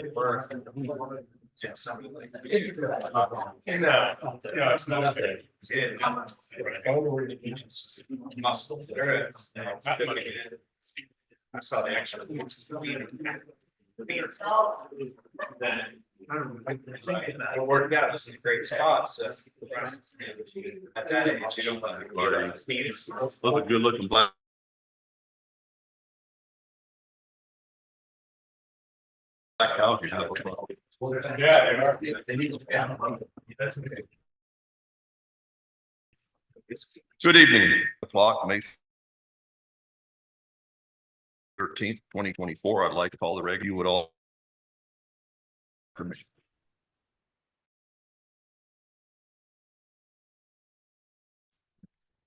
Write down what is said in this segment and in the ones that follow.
It's not there. I saw the actual. It worked out. This is a great spot. So at that age, you don't want to. Look a good looking black. Out here. Yeah, they need to. Good evening. O'clock, May 13th, 2024. I'd like to call the reg. You would all. For me.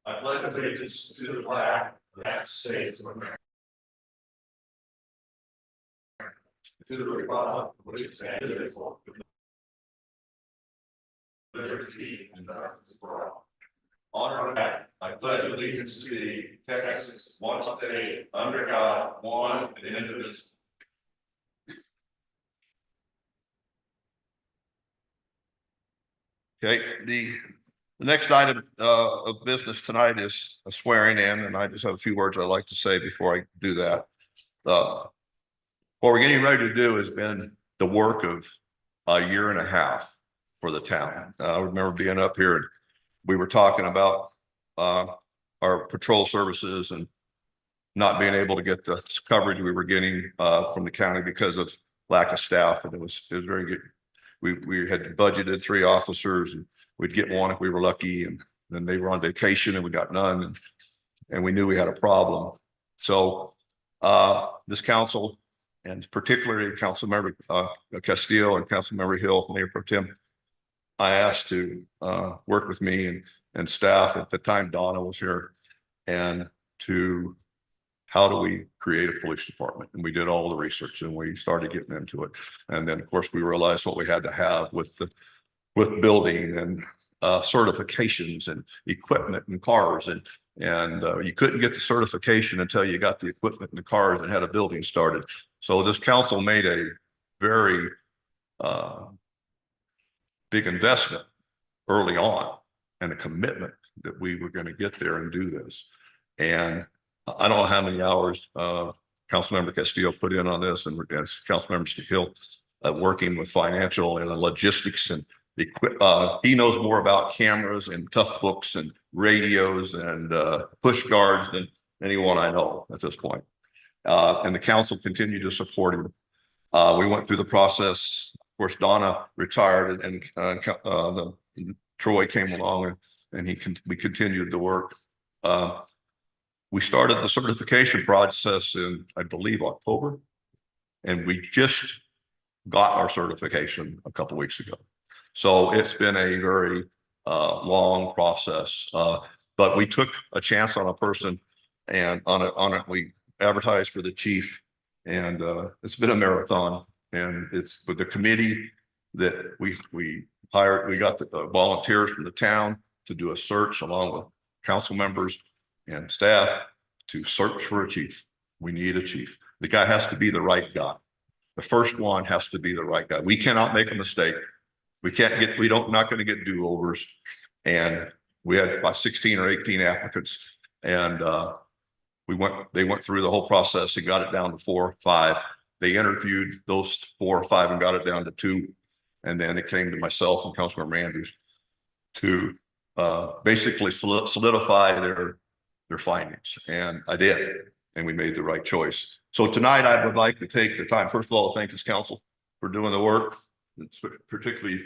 I pledge allegiance to the flag of the United States of America. To the republic which is indivisible, with liberty and justice for all. Honor and fact, I pledge allegiance to the Texas, one state, under God, one and indivisible. Okay, the next item of business tonight is a swearing in, and I just have a few words I'd like to say before I do that. What we're getting ready to do has been the work of a year and a half for the town. I remember being up here and we were talking about our patrol services and not being able to get the coverage we were getting from the county because of lack of staff, and it was very good. We had budgeted 3 officers, and we'd get one if we were lucky, and then they were on vacation and we got none, and we knew we had a problem. So this council, and particularly Councilmember Castillo and Councilmember Hill, Mayor Pro Tem, I asked to work with me and staff at the time. Donna was here, and to how do we create a police department? And we did all the research and we started getting into it. And then of course we realized what we had to have with building and certifications and equipment and cars, and you couldn't get the certification until you got the equipment and the cars and had a building started. So this council made a very big investment early on and a commitment that we were going to get there and do this. And I don't know how many hours Councilmember Castillo put in on this, and Councilmember Hill working with financial and logistics and he knows more about cameras and tough books and radios and push guards than anyone I know at this point. And the council continued to support him. We went through the process. Of course, Donna retired, and Troy came along, and we continued to work. We started the certification process in, I believe, October, and we just got our certification a couple of weeks ago. So it's been a very long process, but we took a chance on a person, and on it we advertised for the chief, and it's been a marathon. And it's with the committee that we hired. We got the volunteers from the town to do a search along with council members and staff to search for a chief. We need a chief. The guy has to be the right guy. The first one has to be the right guy. We cannot make a mistake. Not going to get do-overs. And we had about 16 or 18 applicants, and they went through the whole process and got it down to 4 or 5. They interviewed those 4 or 5 and got it down to 2. And then it came to myself and Councilmember Andrews to basically solidify their findings. And I did, and we made the right choice. So tonight I would like to take the time, first of all, to thank this council for doing the work, particularly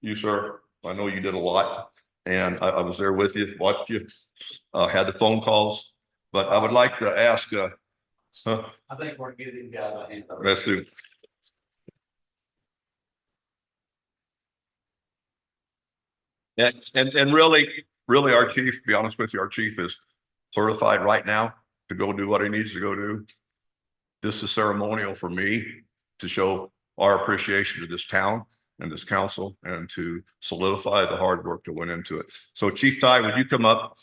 you, sir. I know you did a lot, and I was there with you, watched you, had the phone calls. But I would like to ask, I think we're getting guys a hand. Let's do. And really our chief, to be honest with you, our chief is certified right now to go do what he needs to go do. This is ceremonial for me to show our appreciation to this town and this council, and to solidify the hard work that went into it. So Chief Ty, would you come up?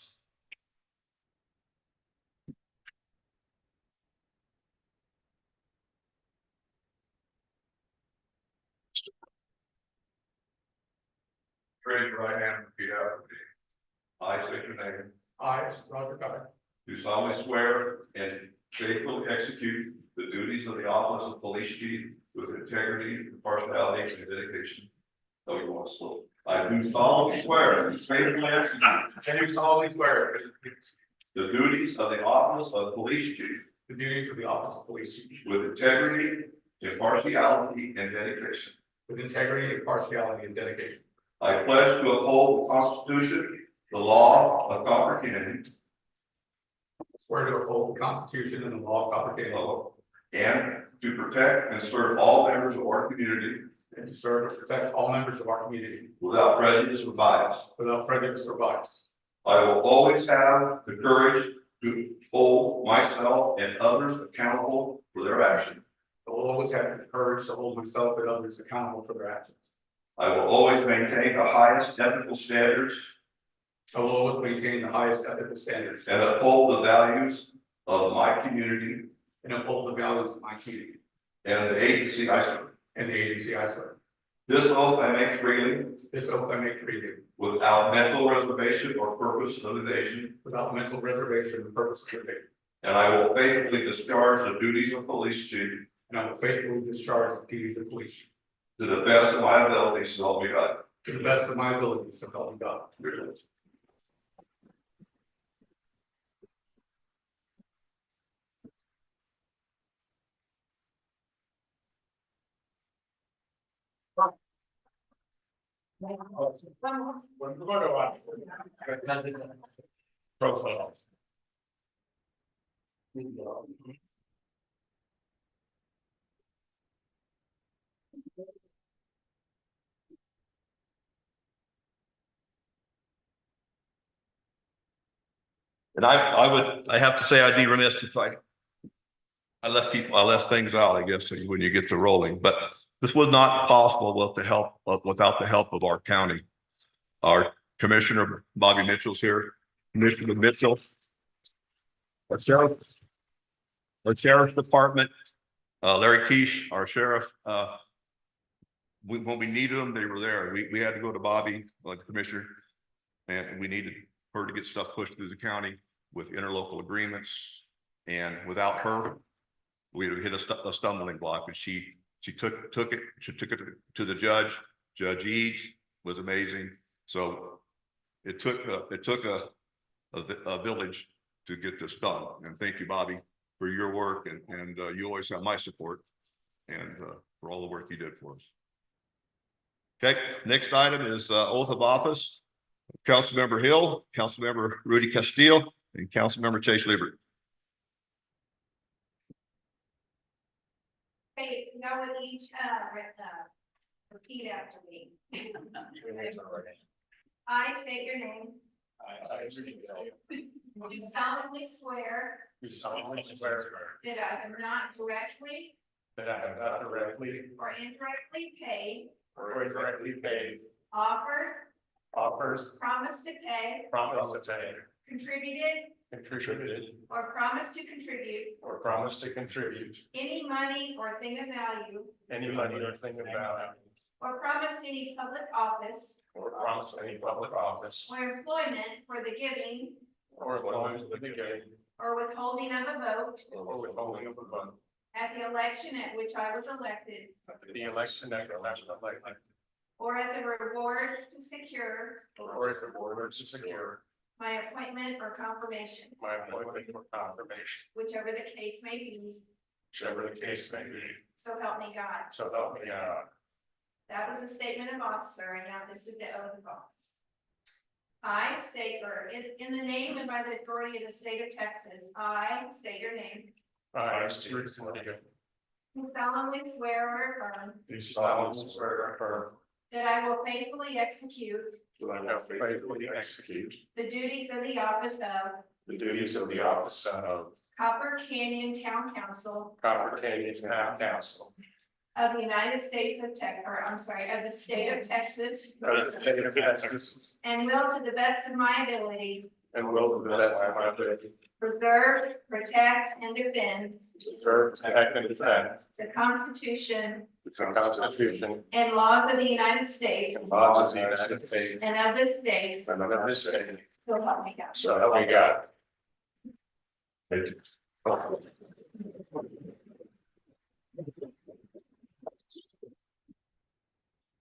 Raise your right hand and repeat after me. I state your name. I, Roger Guy, Do solemnly swear and faithfully execute the duties of the office of police chief with integrity, impartiality, and dedication. Oh, you want to slow? I do solemnly swear and faithfully execute and do solemnly swear the duties of the office of police chief the duties of the office of police chief with integrity, impartiality, and dedication. with integrity, impartiality, and dedication. I pledge to uphold the Constitution, the law of Crawford County, Swear to uphold the Constitution and the law of Crawford County, and to protect and serve all members of our community and to serve and protect all members of our community without prejudice or bias. without prejudice or bias. I will always have the courage to hold myself and others accountable for their actions. I will always have the courage to hold myself and others accountable for their actions. I will always maintain the highest ethical standards I will always maintain the highest ethical standards and uphold the values of my community and uphold the values of my community and the agency I serve. and the agency I serve. This oath I make freely, This oath I make freely, without mental reservation or purpose of evasion, without mental reservation or purpose of evasion, and I will faithfully discharge the duties of police chief and I will faithfully discharge the duties of police chief to the best of my ability, so help me God. to the best of my abilities, so help me God. Profile. And I have to say, I'd be remiss if I left things out, I guess, when you get to rolling, but this was not possible without the help of our county. Our Commissioner Bobby Mitchell's here, Commissioner Mitchell. Our Sheriff's Department, Larry Keish, our sheriff, when we needed them, they were there. We had to go to Bobby, like the commissioner, and we needed her to get stuff pushed through the county with interlocal agreements. And without her, we would have hit a stumbling block. And she took it to the judge. Judge Eads was amazing. So it took a village to get this done. And thank you, Bobby, for your work, and you always have my support, and for all the work you did for us. Okay, next item is oath of office. Councilmember Hill, Councilmember Rudy Castillo, and Councilmember Chase Liebert. Hey, you know what each, repeat after me. I state your name. Do solemnly swear that I have not directly That I have not directly or indirectly paid, or indirectly paid, offered, offers, promised to pay, promised to pay, contributed, contributed, or promised to contribute or promised to contribute any money or thing of value, any money or thing of value, or promised any public office or promised any public office, or employment for the giving or employment with the giving, or withholding of a vote or withholding of a vote at the election at which I was elected, at the election that elected, or as a reward to secure or as a order to secure my appointment or confirmation, my appointment or confirmation, whichever the case may be, whichever the case may be, so help me God. so help me God. That was a statement of office, sir, and now this is the oath of office. I state, or in the name and by the authority of the state of Texas, I state your name, I, Stephen Sligo, do solemnly swear or affirm do solemnly swear or affirm that I will faithfully execute that I will faithfully execute the duties of the office of the duties of the office of Copper Canyon Town Council Copper Canyon Town Council of the United States of of the state of Texas, of the state of Texas, and will to the best of my ability and will to the best of my ability preserve, protect, and defend preserve, protect, and defend the Constitution the Constitution and laws of the United States and laws of the United States and of this state, and of this state, so help me God. so help me God. Thank you.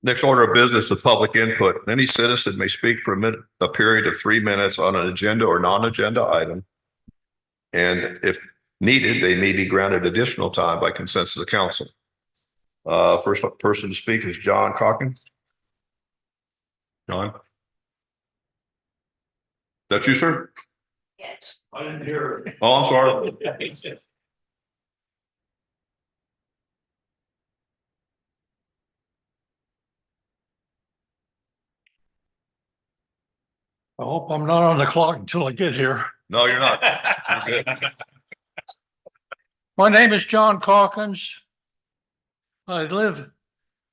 Next order of business is public input. Any citizen may speak for a period of 3 minutes on an agenda or non-agenda item. And if needed, they may be granted additional time by consensus of council. First person to speak is John Cocken. John? That you, sir? Yes. I didn't hear. Oh, I'm sorry. I hope I'm not on the clock until I get here. No, you're not. You're good. My name is John Calkins. I live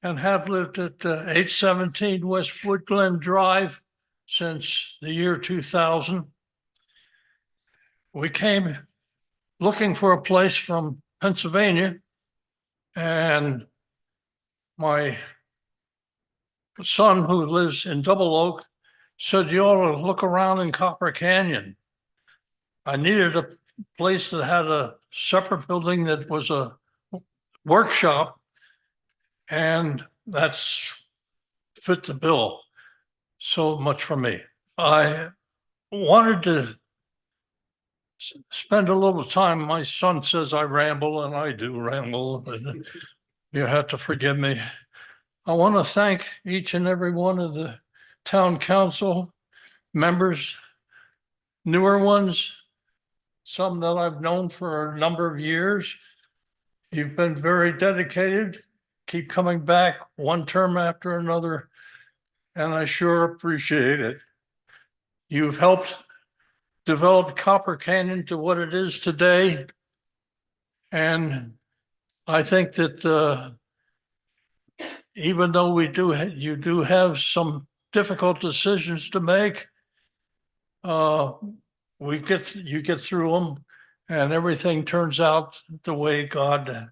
and have lived at 817 West Woodglen Drive since the year 2000. We came looking for a place from Pennsylvania, and my son, who lives in Double Oak, said you ought to look around in Copper Canyon. I needed a place that had a separate building that was a workshop, and that's fit the bill. So much for me. I wanted to spend a little time. My son says I ramble, and I do ramble. You have to forgive me. I want to thank each and every one of the town council members, newer ones, some that I've known for a number of years. You've been very dedicated, keep coming back one term after another, and I sure appreciate it. You've helped develop Copper Canyon to what it is today. And I think that even though you do have some difficult decisions to make, you get through them, and everything turns out the way God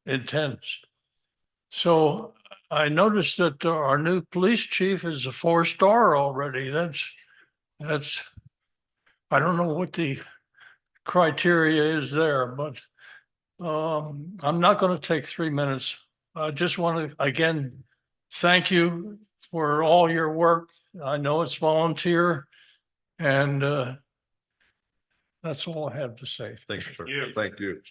intends. So I noticed that our new police chief is a 4-star already. That's I don't know what the criteria is there, but I'm not going to take 3 minutes. I just want to again thank you for all your work. I know it's volunteer, and that's all I have to say. Thank you, sir. Thank you.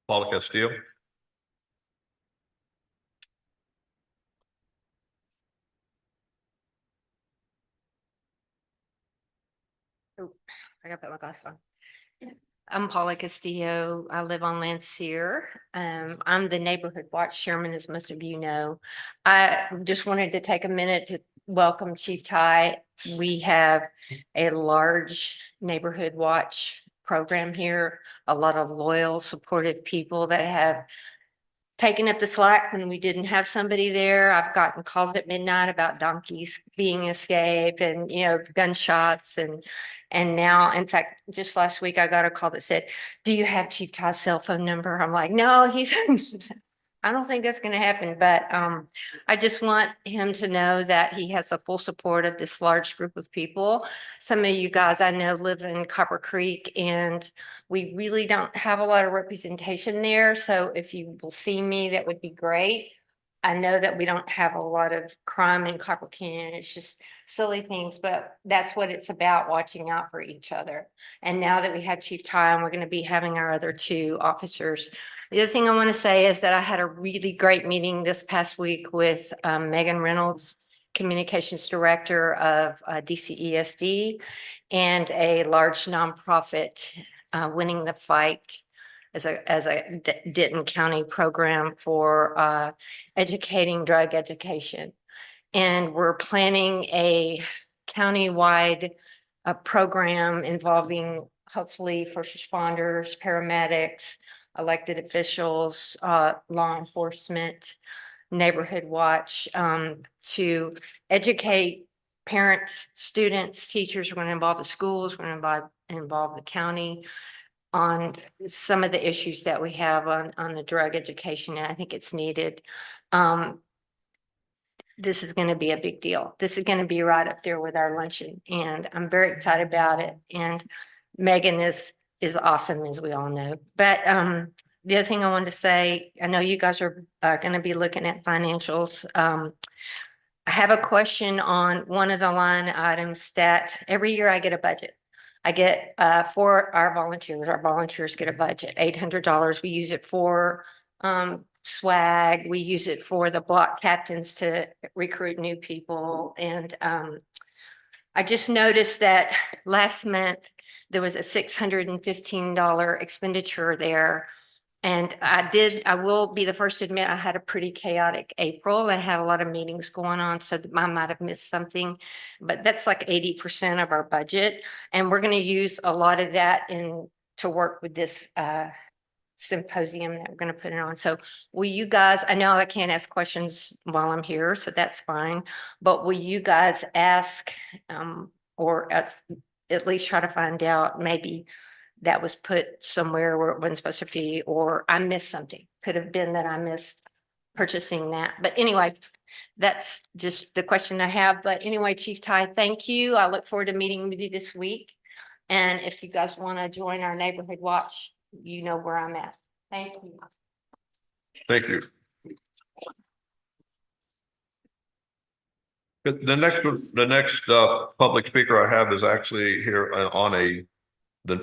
Paula Castillo. I gotta put my glasses on. I'm Paula Castillo. I live on Lancier. I'm the neighborhood watch chairman, as most of you know. I just wanted to take a minute to welcome Chief Ty. We have a large neighborhood watch program here, a lot of loyal, supportive people that have taken up the slack when we didn't have somebody there. I've gotten calls at midnight about donkeys being escaped and, gunshots and now, in fact, just last week I got a call that said, do you have Chief Ty's cell phone number? I'm like, no, I don't think that's going to happen, but I just want him to know that he has the full support of this large group of people. Some of you guys I know live in Copper Creek, and we really don't have a lot of representation there. So if you will see me, that would be great. I know that we don't have a lot of crime in Copper Canyon. It's just silly things, but that's what it's about, watching out for each other. And now that we have Chief Ty, and we're going to be having our other 2 officers. The other thing I want to say is that I had a really great meeting this past week with Megan Reynolds, Communications Director of DCESD, and a large nonprofit winning the fight as a Denton County program for educating drug education. And we're planning a countywide program involving hopefully first responders, paramedics, elected officials, law enforcement, Neighborhood Watch, to educate parents, students, teachers. We're going to involve the schools, we're going to involve the county on some of the issues that we have on the drug education, and I think it's needed. This is going to be a big deal. This is going to be right up there with our luncheon, and I'm very excited about it. And Megan is awesome, as we all know. But the other thing I wanted to say, I know you guys are going to be looking at financials. I have a question on one of the line items that every year I get a budget. I get for our volunteers get a budget, $800. We use it for swag. We use it for the block captains to recruit new people. And I just noticed that last month there was a $615 expenditure there. And I will be the first to admit, I had a pretty chaotic April and had a lot of meetings going on, so I might have missed something. But that's like 80% of our budget. And we're going to use a lot of that to work with this symposium that we're going to put it on. So will you guys, I know I can't ask questions while I'm here, so that's fine. But will you guys ask or at least try to find out maybe that was put somewhere where it wasn't supposed to be, or I missed something. Could have been that I missed purchasing that. But anyway, that's just the question I have. But anyway, Chief Ty, thank you. I look forward to meeting with you this week. And if you guys want to join our neighborhood watch, you know where I'm at. Thank you. Thank you. The next public speaker I have is actually here on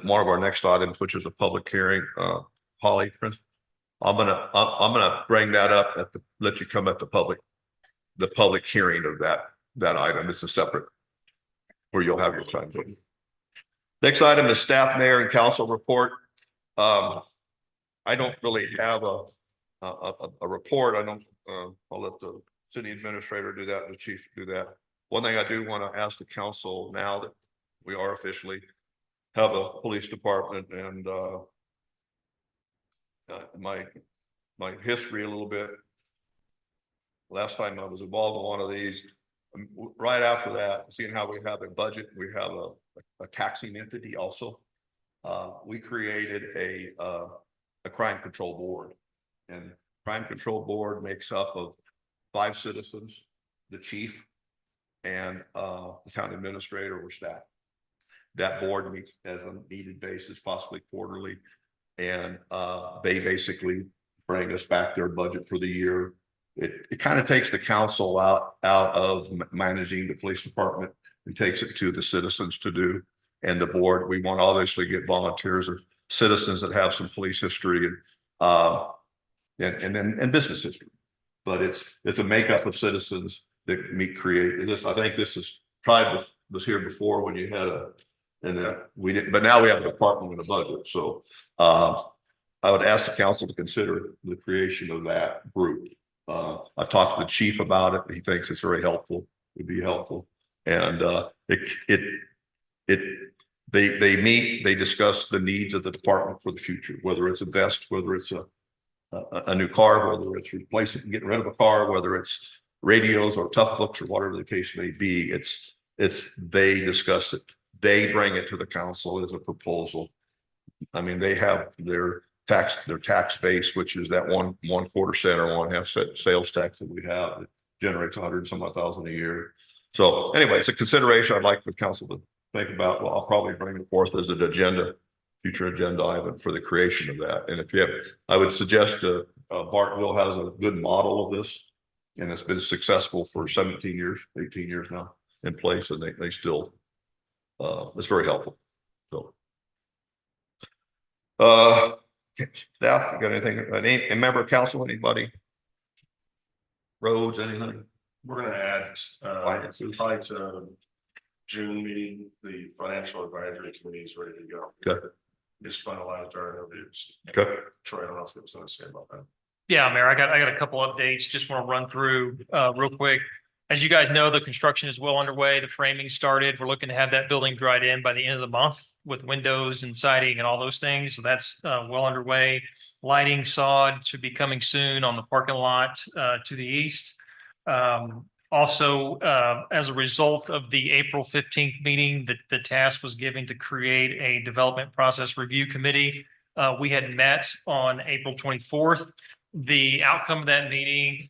one of our next items, which is a public hearing. Holly, I'm gonna bring that up let you come at the public hearing of that item. It's a separate where you'll have your time. Next item is staff, mayor, and council report. I don't really have a report. I'll let the city administrator do that, the chief do that. One thing I do want to ask the council, now that we are officially have a police department, and my history a little bit. Last time I was involved in one of these, right after that, seeing how we have a budget, we have a taxing entity also. We created a crime control board, and crime control board makes up of 5 citizens, the chief, and the county administrator or staff. That board meets as a needed basis, possibly quarterly, and they basically bring us back their budget for the year. It kind of takes the council out of managing the police department and takes it to the citizens to do. And the board, we want to obviously get volunteers or citizens that have some police history and business history. But it's a makeup of citizens that create this. I think this is tried was here before when you had we didn't, but now we have a department with a budget. So I would ask the council to consider the creation of that group. I've talked to the chief about it. He thinks it's very helpful, would be helpful. And they meet, they discuss the needs of the department for the future, whether it's a vest, whether it's a new car, whether it's replacing, getting rid of a car, whether it's radios or tough books or whatever the case may be. They discuss it. They bring it to the council as a proposal. I mean, they have their tax base, which is that one quarter cent or 1/2 sales tax that we have. It generates 100-some-odd-thousand a year. So anyway, it's a consideration I'd like for the council to think about. Well, I'll probably bring it forth as an future agenda item for the creation of that. And if you have, I would suggest Bartonville has a good model of this, and it's been successful for 17 years, 18 years now in place, and they still, it's very helpful. So, staff, you got anything? Any member of council, anybody? Roads, anything? We're gonna add, probably to June meeting, the financial advisory committee is ready to go. Good. Just finalized our interviews. Good. Troy, I don't know if there was something to say about that. Yeah, Mayor, I got a couple updates. Just want to run through real quick. As you guys know, the construction is well underway. The framing started. We're looking to have that building dried in by the end of the month with windows and siding and all those things. So that's well underway. Lighting sod should be coming soon on the parking lot to the east. Also, as a result of the April 15th meeting, the task was given to create a development process review committee. We had met on April 24th. The outcome of that meeting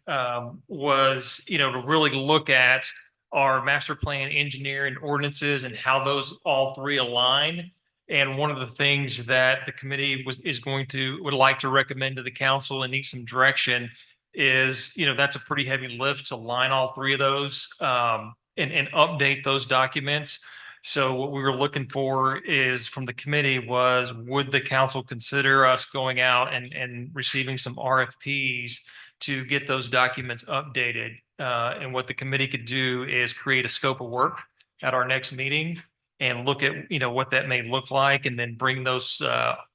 was, to really look at our master plan, engineering, ordinances, and how those all three align. And one of the things that the committee would like to recommend to the council and need some direction is, that's a pretty heavy lift to line all three of those and update those documents. So what we were looking for is from the committee was, would the council consider us going out and receiving some RFPs to get those documents updated? And what the committee could do is create a scope of work at our next meeting and look at, what that may look like, and then bring those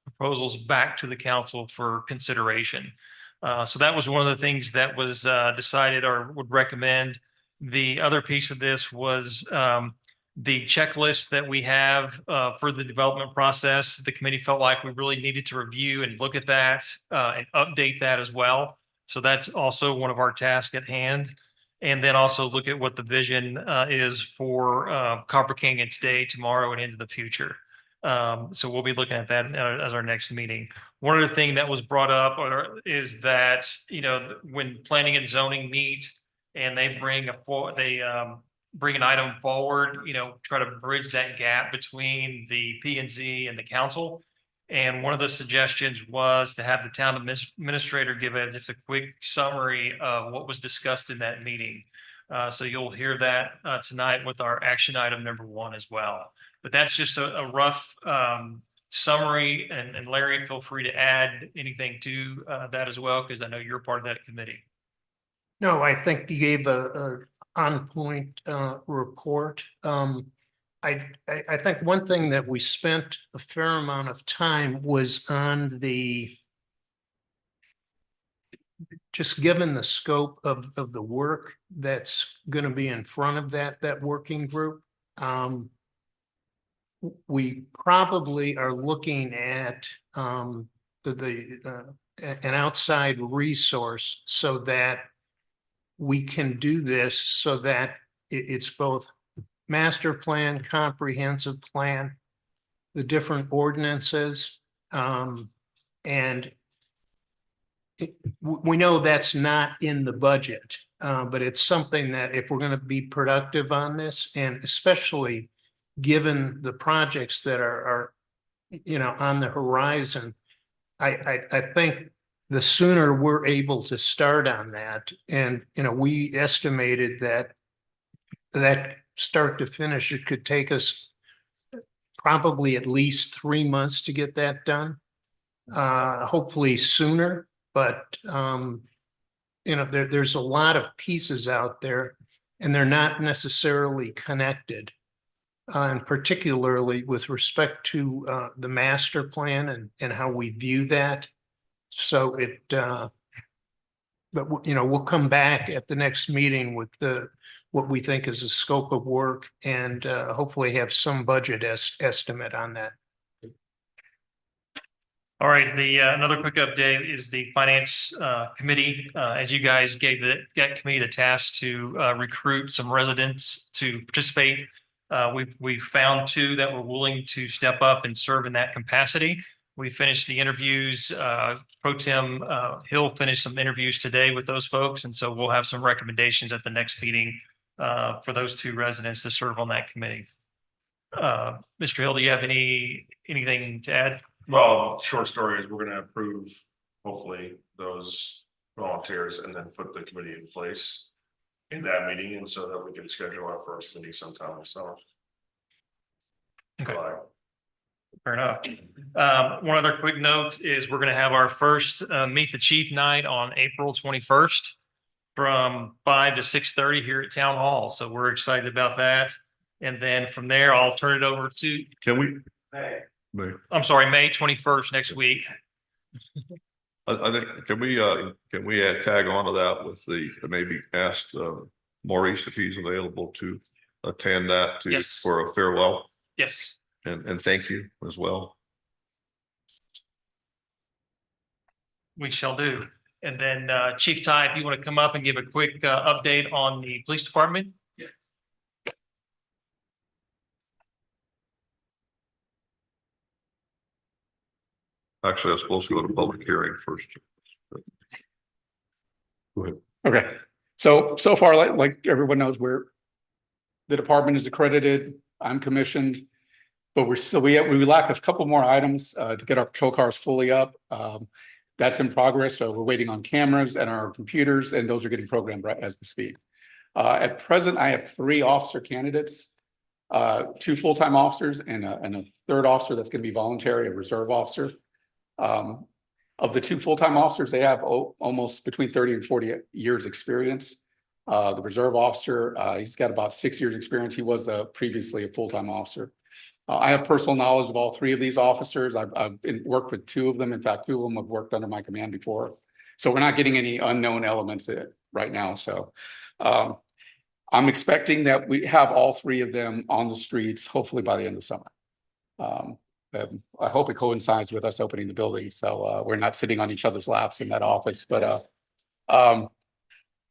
proposals back to the council for consideration. So that was one of the things that was decided or would recommend. The other piece of this was the checklist that we have for the development process. The committee felt like we really needed to review and look at that and update that as well. So that's also one of our tasks at hand. And then also look at what the vision is for Copper Canyon today, tomorrow, and into the future. So we'll be looking at that as our next meeting. One other thing that was brought up is that, when planning and zoning meet and they bring an item forward, try to bridge that gap between the P and Z and the council. And one of the suggestions was to have the town administrator give just a quick summary of what was discussed in that meeting. So you'll hear that tonight with our action item number 1 as well. But that's just a rough summary. And Larry, feel free to add anything to that as well, because I know you're part of that committee. No, I think you gave a on-point report. I think one thing that we spent a fair amount of time was on just given the scope of the work that's going to be in front of that working group. We probably are looking at an outside resource so that we can do this, so that it's both master plan, comprehensive plan, the different ordinances. And we know that's not in the budget, but it's something that if we're going to be productive on this, and especially given the projects that are on the horizon, I think the sooner we're able to start on that. And, we estimated that start to finish, it could take us probably at least 3 months to get that done. Hopefully sooner, but there's a lot of pieces out there and they're not necessarily connected. And particularly with respect to the master plan and how we view that. So but we'll come back at the next meeting with what we think is a scope of work, and hopefully have some budget estimate on that. All right, another quick update is the finance committee. As you guys gave that committee the task to recruit some residents to participate. We've found 2 that were willing to step up and serve in that capacity. We finished the interviews. Pro Tem Hill finished some interviews today with those folks, and so we'll have some recommendations at the next meeting for those 2 residents to serve on that committee. Mr. Hill, do you have anything to add? Well, short story is we're going to approve, hopefully, those volunteers and then put the committee in place in that meeting, and so that we can schedule our first meeting sometime in summer. Okay. July. Fair enough. One other quick note is we're going to have our first Meet the Chief night on April 21st from 5 to 6:30 here at Town Hall. So we're excited about that. And then from there, I'll turn it over to, Can we? I'm sorry, May 21st next week. I think, can we add tag on to that with maybe ask Maurice, if he's available to attend that to, Yes. for a farewell Yes. and thank you as well. We shall do. And then Chief Ty, if you want to come up and give a quick update on the police department. Actually, I was supposed to go to public hearing first. Go ahead. Okay, so far, like everyone knows, the department is accredited, I'm commissioned. But we lack a couple more items to get our patrol cars fully up. That's in progress, so we're waiting on cameras and our computers, and those are getting programmed right as we speak. At present, I have 3 officer candidates, 2 full-time officers and a third officer that's going to be voluntary, a reserve officer. Of the 2 full-time officers, they have almost between 30 and 40 years experience. The reserve officer, he's got about 6 years experience. He was previously a full-time officer. I have personal knowledge of all 3 of these officers. I've worked with 2 of them. In fact, 2 of them have worked under my command before. So we're not getting any unknown elements right now. So I'm expecting that we have all 3 of them on the streets, hopefully by the end of the summer. I hope it coincides with us opening the building, so we're not sitting on each other's laps in that office. But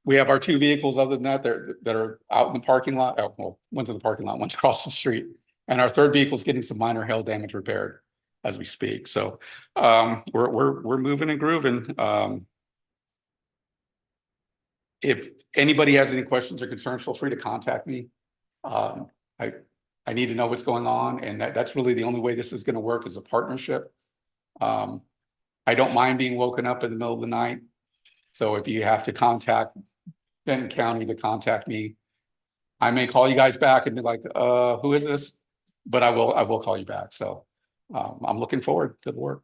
we have our 2 vehicles. Other than that, that are out in the parking lot. Oh, well, one's in the parking lot, one's across the street. And our third vehicle is getting some minor hail damage repaired as we speak. So we're moving and grooving. If anybody has any questions or concerns, feel free to contact me. I need to know what's going on, and that's really the only way this is going to work, as a partnership. I don't mind being woken up in the middle of the night. So if you have to contact Benton County to contact me, I may call you guys back and be like, who is this? But I will call you back. So I'm looking forward to the work.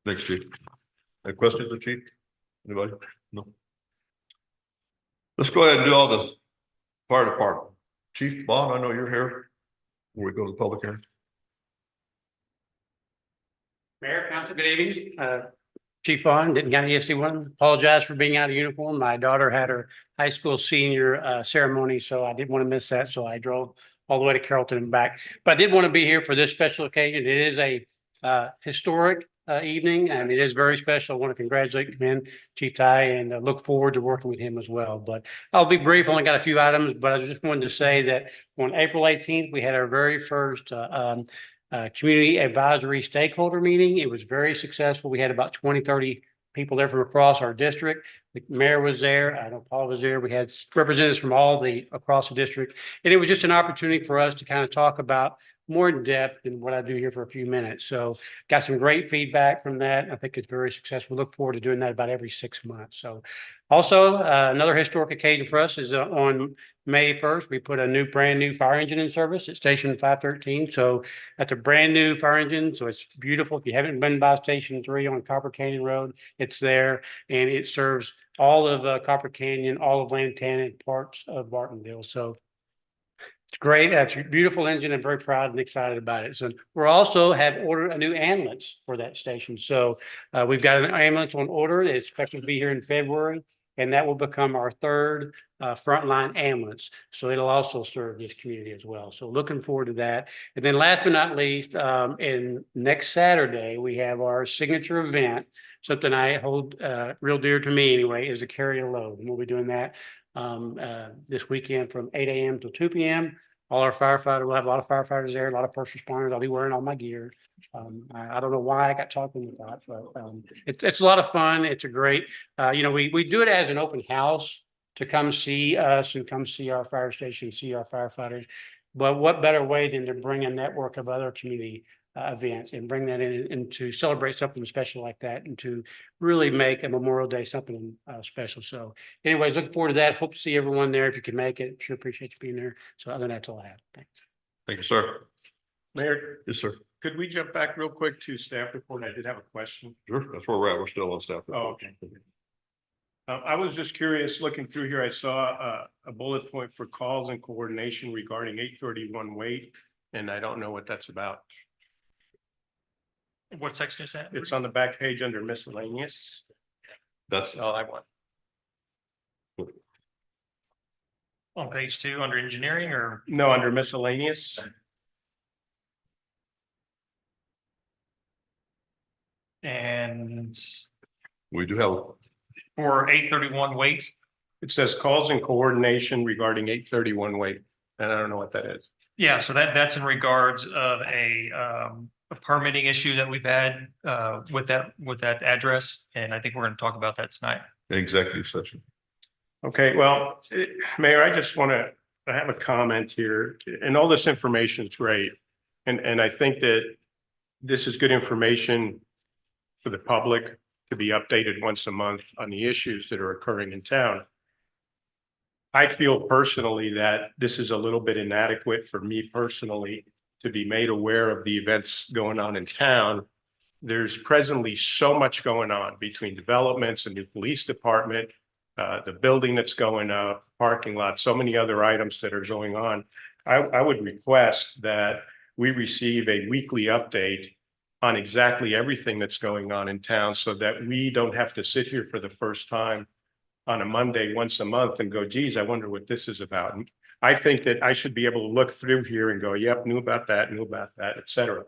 Thanks, Chief. Any questions, of Chief? Anybody? No. Let's go ahead and do all the fire department. Chief Bond, I know you're here. Before we go to the public hearing. Mayor, Council, good evening. Chief Vaughn, Denton County ESD1. Apologize for being out of uniform. My daughter had her high school senior ceremony, so I didn't want to miss that. So I drove all the way to Carrollton and back. But I did want to be here for this special occasion. It is a historic evening, and it is very special. I want to congratulate and commend Chief Ty, and look forward to working with him as well. But I'll be brief. Only got a few items, but I just wanted to say that on April 18th, we had our very first community advisory stakeholder meeting. It was very successful. We had about 20-30 people there from across our district. The mayor was there. I know Paul was there. We had representatives from across the district. And it was just an opportunity for us to kind of talk about more in depth than what I do here for a few minutes. So got some great feedback from that. I think it's very successful. Look forward to doing that about every 6 months. So also another historic occasion for us is on May 1st, we put a brand new fire engine in service at Station 513. So that's a brand new fire engine. So it's beautiful. If you haven't been by Station 3 on Copper Canyon Road, it's there, and it serves all of Copper Canyon, all of Lantana, and parts of Bartonville. So it's great. It's a beautiful engine. I'm very proud and excited about it. So we're also have ordered a new ambulance for that station. So we've got an ambulance on order. It's expected to be here in February, and that will become our 3rd frontline ambulance. So it'll also serve this community as well. So looking forward to that. And then last but not least, in next Saturday, we have our signature event. Something I hold real dear to me anyway, is a carry a load. And we'll be doing that this weekend from 8 a.m. to 2 p.m. All our firefighters, we'll have a lot of firefighters there, a lot of first responders. I'll be wearing all my gear. I don't know why I got talking about it, but it's a lot of fun. It's a great, we do it as an open house to come see us and come see our fire station, see our firefighters. But what better way than to bring a network of other community events and bring that in and to celebrate something special like that, and to really make a Memorial Day something special. So anyways, looking forward to that. Hope to see everyone there if you can make it. Sure appreciate you being there. So other than that's all I have. Thanks. Thank you, sir. Mayor, Yes, sir. could we jump back real quick to staff report? I did have a question. Sure. That's where we're at. We're still on staff. Oh, okay. I was just curious, looking through here, I saw a bullet point for calls and coordination regarding 831 Wait, and I don't know what that's about. What section is that? It's on the back page under miscellaneous. That's All I want. on page 2 under engineering or? No, under miscellaneous. And We do have, for 831 weight, It says calls and coordination regarding 831 weight, and I don't know what that is. yeah, so that's in regards of a permitting issue that we've had with that address, and I think we're gonna talk about that tonight. executive session. Okay, well, Mayor, I just want to, I have a comment here, and all this information is great. And I think that this is good information for the public to be updated once a month on the issues that are occurring in town. I feel personally that this is a little bit inadequate for me personally to be made aware of the events going on in town. There's presently so much going on between developments, a new police department, the building that's going up, parking lot, so many other items that are going on. I would request that we receive a weekly update on exactly everything that's going on in town so that we don't have to sit here for the first time on a Monday once a month and go, geez, I wonder what this is about. And I think that I should be able to look through here and go, yep, knew about that, et cetera.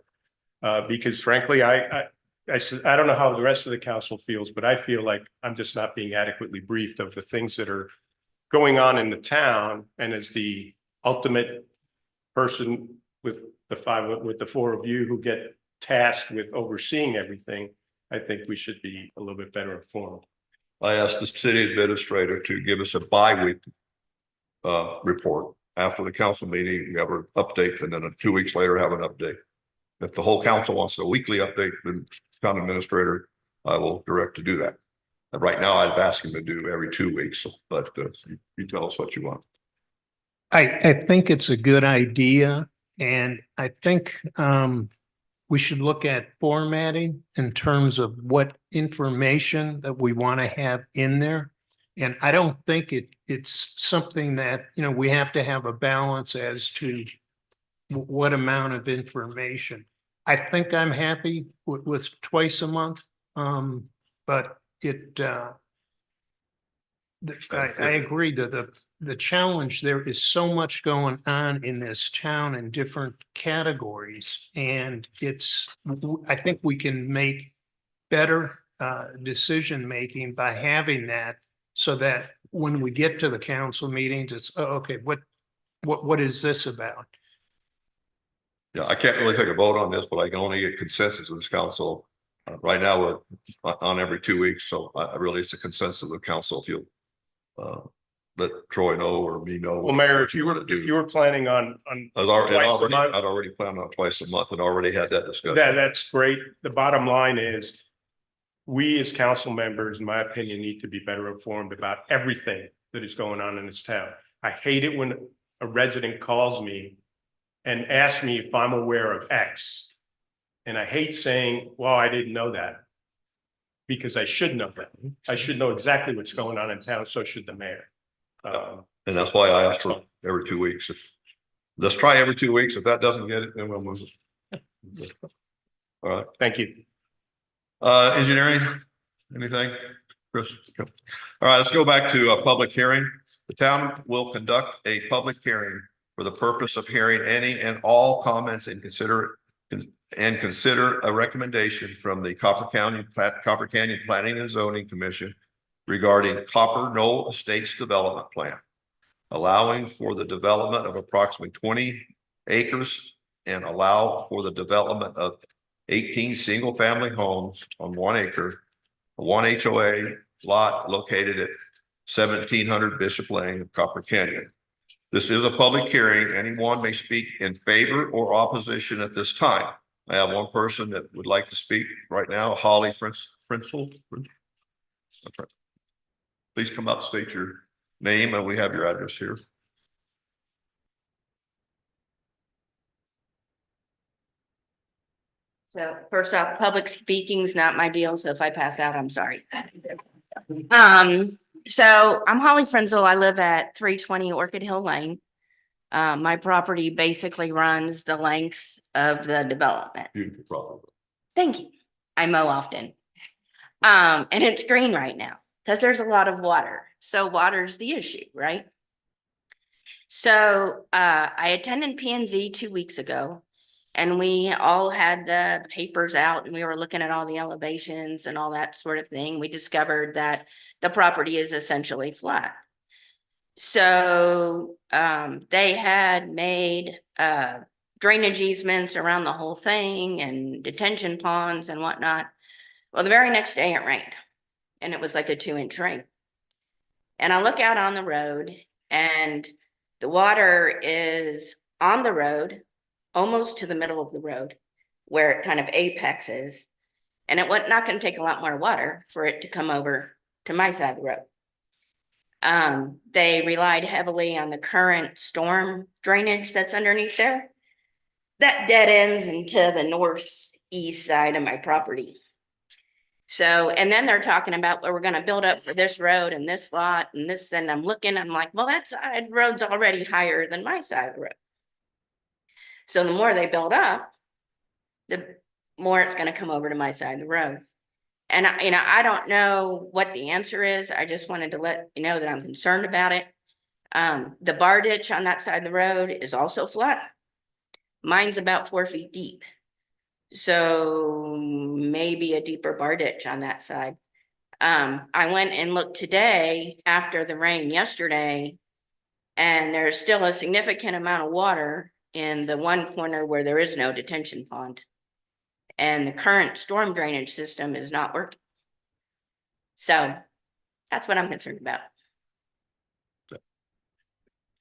Because frankly, I don't know how the rest of the council feels, but I feel like I'm just not being adequately briefed of the things that are going on in the town. And as the ultimate person with the four of you who get tasked with overseeing everything, I think we should be a little bit better informed. I asked the city administrator to give us a bi-weekly report after the council meeting. We have an update, and then 2 weeks later have an update. If the whole council wants a weekly update, then town administrator, I will direct to do that. And right now, I'd ask him to do every 2 weeks, but you tell us what you want. I think it's a good idea, and I think we should look at formatting in terms of what information that we want to have in there. And I don't think it's something that, we have to have a balance as to what amount of information. I think I'm happy with twice a month, but I agree that the challenge there is so much going on in this town in different categories. And I think we can make better decision-making by having that, so that when we get to the council meetings, it's, okay, what is this about? Yeah, I can't really take a vote on this, but I can only get consensus of this council. Right now, we're on every 2 weeks, so I really, it's a consensus of the council. If you'll let Troy know or me know. Well, Mayor, if you were planning on I'd already planned on twice a month and already had that discussion. that's great. The bottom line is, we as council members, in my opinion, need to be better informed about everything that is going on in this town. I hate it when a resident calls me and asks me if I'm aware of X. And I hate saying, well, I didn't know that. Because I should know that. I should know exactly what's going on in town, so should the mayor. And that's why I asked for every 2 weeks. Let's try every 2 weeks. If that doesn't get it, then we'll move it. All right. Thank you. Engineering, anything? Chris? All right, let's go back to a public hearing. The town will conduct a public hearing for the purpose of hearing any and all comments and consider a recommendation from the Copper Canyon Planning and Zoning Commission regarding Copper Knoll Estates Development Plan, allowing for the development of approximately 20 acres and allow for the development of 18 single-family homes on 1 acre, a 1 HOA lot located at 1700 Bishop Lane, Copper Canyon. This is a public hearing. Anyone may speak in favor or opposition at this time. I have one person that would like to speak right now, Holly Frenzel. Please come up, state your name, and we have your address here. So first off, public speaking's not my deal, so if I pass out, I'm sorry. So I'm Holly Frenzel. I live at 320 Orchid Hill Lane. My property basically runs the length of the development. Beautiful property. Thank you. I mow often. And it's green right now because there's a lot of water. So water's the issue, right? So I attended P and Z 2 weeks ago. And we all had the papers out and we were looking at all the elevations and all that sort of thing. We discovered that the property is essentially flat. So they had made drainage easements around the whole thing and detention ponds and whatnot. Well, the very next day it rained and it was like a 2-inch rain. And I look out on the road and the water is on the road, almost to the middle of the road where it kind of apexes. And it was not going to take a lot more water for it to come over to my side of the road. They relied heavily on the current storm drainage that's underneath there. That dead ends into the northeast side of my property. So, and then they're talking about where we're going to build up for this road and this lot and this, and I'm looking, I'm like, well, that side road's already higher than my side of the road. So the more they build up, the more it's going to come over to my side of the road. And I don't know what the answer is. I just wanted to let you know that I'm concerned about it. The bar ditch on that side of the road is also flat. Mine's about 4 feet deep. So maybe a deeper bar ditch on that side. I went and looked today after the rain yesterday, and there's still a significant amount of water in the one corner where there is no detention pond. And the current storm drainage system is not working. So that's what I'm concerned about.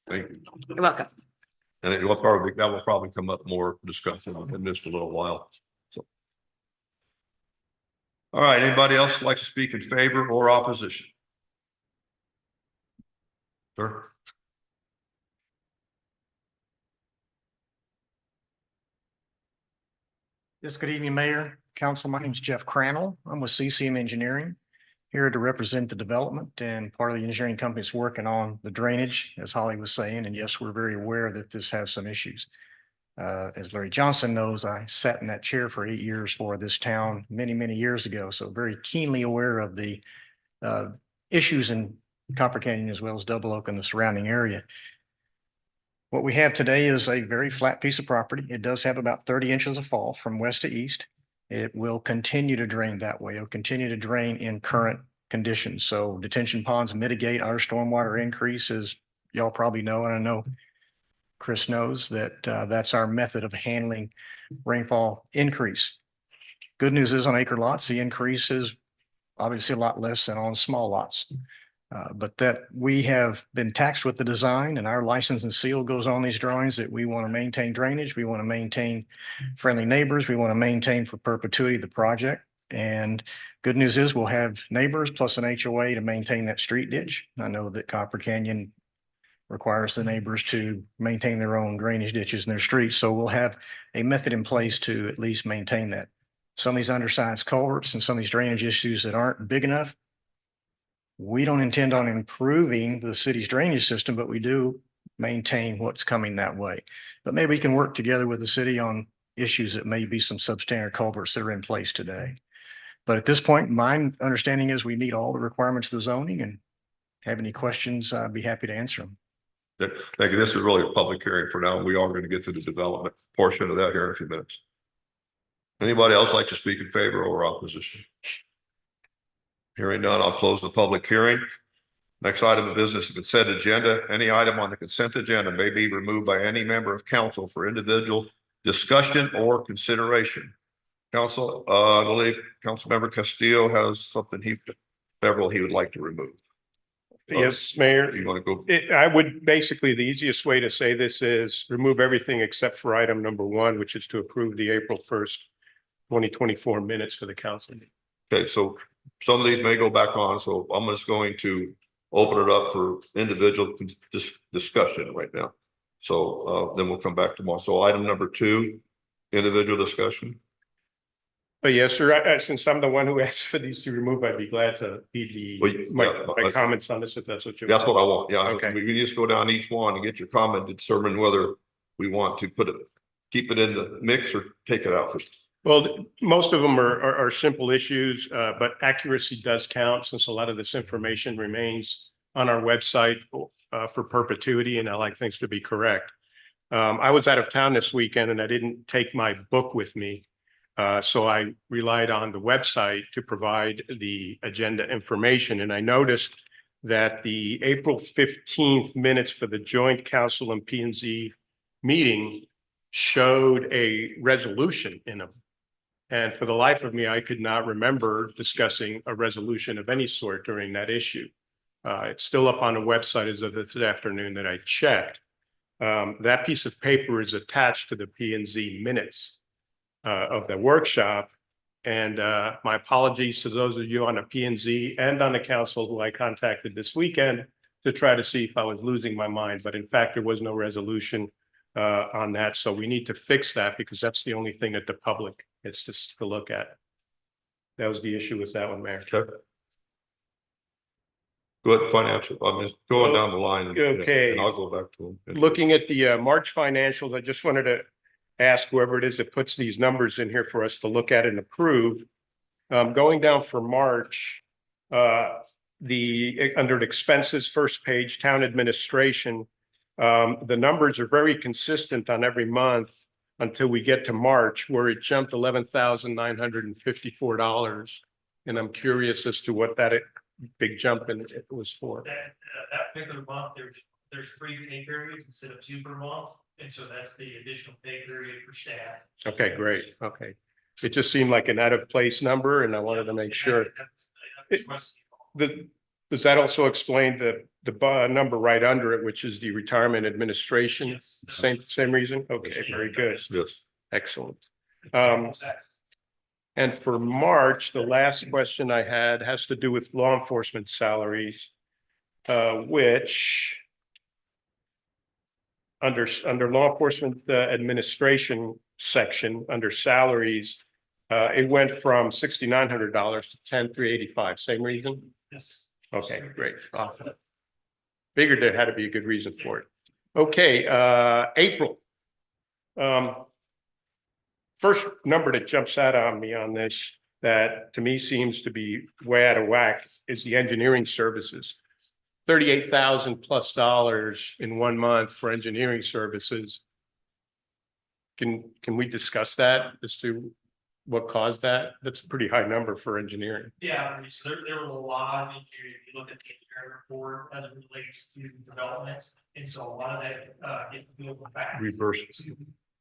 Thank you. You're welcome. And that will probably come up more discussion in just a little while. So. All right, anybody else like to speak in favor or opposition? Sir? Yes, good evening, Mayor, Council. My name is Jeff Crannell. I'm with CCM Engineering, here to represent the development, and part of the engineering company is working on the drainage, as Holly was saying. And yes, we're very aware that this has some issues. As Larry Johnson knows, I sat in that chair for 8 years for this town many, many years ago. So very keenly aware of the issues in Copper Canyon as well as Double Oak and the surrounding area. What we have today is a very flat piece of property. It does have about 30 inches of fall from west to east. It will continue to drain that way. It'll continue to drain in current conditions. So detention ponds mitigate our stormwater increases. Y'all probably know, and I know Chris knows that that's our method of handling rainfall increase. Good news is on acre lots, the increase is obviously a lot less than on small lots. But that we have been taxed with the design, and our license and seal goes on these drawings, that we want to maintain drainage. We want to maintain friendly neighbors. We want to maintain for perpetuity the project. And good news is we'll have neighbors plus an HOA to maintain that street ditch. I know that Copper Canyon requires the neighbors to maintain their own drainage ditches in their streets. So we'll have a method in place to at least maintain that. Some of these undersized culverts and some of these drainage issues that aren't big enough, we don't intend on improving the city's drainage system, but we do maintain what's coming that way. But maybe we can work together with the city on issues that may be some substandard culverts that are in place today. But at this point, my understanding is we meet all the requirements of the zoning, and have any questions, I'd be happy to answer them. Thank you. This is really a public hearing for now. We are going to get to the development portion of that here in a few minutes. Anybody else like to speak in favor or opposition? Hearing none, I'll close the public hearing. Next item of business, the consent agenda. Any item on the consent agenda may be removed by any member of council for individual discussion or consideration. Council, I believe Councilmember Castillo has something several he would like to remove. Yes, Mayor. You want to go? I would basically, the easiest way to say this is remove everything except for item number 1, which is to approve the April 1st, 2024 minutes for the council. Okay, so some of these may go back on, so I'm just going to open it up for individual discussion right now. So then we'll come back tomorrow. So item number 2, individual discussion. But yes, sir, since I'm the one who asked for these to remove, I'd be glad to lead my comments on this, if that's what you want. That's what I want. Yeah, okay. We just go down each one and get your comment to determine whether we want to keep it in the mix or take it out first. Well, most of them are simple issues, but accuracy does count, since a lot of this information remains on our website for perpetuity, and I like things to be correct. I was out of town this weekend and I didn't take my book with me. So I relied on the website to provide the agenda information, and I noticed that the April 15th minutes for the joint council and P and Z meeting showed a resolution in them. And for the life of me, I could not remember discussing a resolution of any sort during that issue. It's still up on the website as of this afternoon that I checked. That piece of paper is attached to the P and Z minutes of the workshop. And my apologies to those of you on the P and Z and on the council who I contacted this weekend to try to see if I was losing my mind. But in fact, there was no resolution on that. So we need to fix that because that's the only thing that the public gets to look at. That was the issue with that one, Mayor. Okay. Good financial, I'm just going down the line. Okay. And I'll go back to them. Looking at the March financials, I just wanted to ask whoever it is that puts these numbers in here for us to look at and approve. Going down for March, under the expenses, first page, town administration, the numbers are very consistent on every month until we get to March, where it jumped $11,954. And I'm curious as to what that big jump in it was for. That particular month, there's 3 pay periods instead of 2 per month. And so that's the additional pay period for staff. Okay, great. Okay. It just seemed like an out of place number and I wanted to make sure. Does that also explain the number right under it, which is the retirement administration? Yes. Same reason? Okay, very good. Yes. Excellent. And for March, the last question I had has to do with law enforcement salaries, which under law enforcement administration section, under salaries, it went from $6,900 to $10,385. Same reason? Yes. Okay, great. Figured there had to be a good reason for it. Okay, April. First number that jumps out on me on this that to me seems to be way out of whack is the engineering services. $38,000 plus in 1 month for engineering services. Can we discuss that as to what caused that? That's a pretty high number for engineering. Yeah, so there were a lot of engineering, if you look at the engineering report as it relates to development. And so a lot of that gets built back. Reverses. to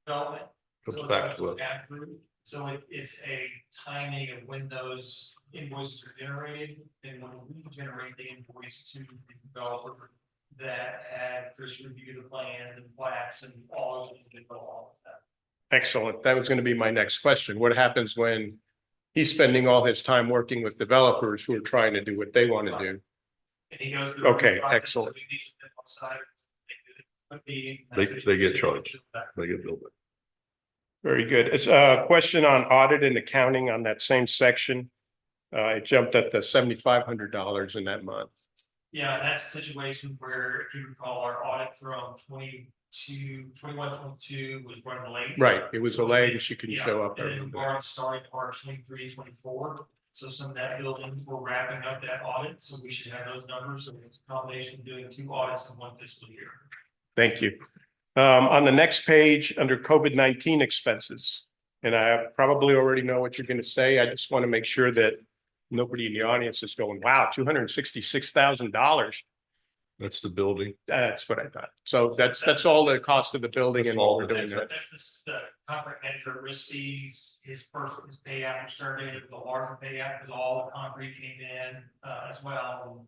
Development. Comes So back it's to us. back through. So it's a timing of when those invoices are generated, and when we generate the invoice to the developer that had just reviewed the plans and plats and all those things that go along with that. Excellent. That was going to be my next question. What happens when he's spending all his time working with developers who are trying to do what they want to do? And he goes through. Okay, the process excellent. that we need to on site. They get charged. They get billed. Very good. It's a question on audit and accounting on that same section. It jumped up to $7,500 in that month. Yeah, that's a situation where, if you recall, our audit from 21-22 was running late. Right. It was So delayed we- and she couldn't yeah, show up. And then Warren started March 23-24. So some of that buildings were wrapping up that audit, so we should have those numbers. So it's a combination of doing 2 audits in 1 fiscal year. Thank you. On the next page, under COVID-19 expenses, and I probably already know what you're going to say. I just want to make sure that nobody in the audience is going, wow, $266,000. That's the building. That's what I thought. So that's all the cost of the building and what we're doing there. That's the contract manager risk fees, his pay after started, the larger pay after all the concrete came in, as well.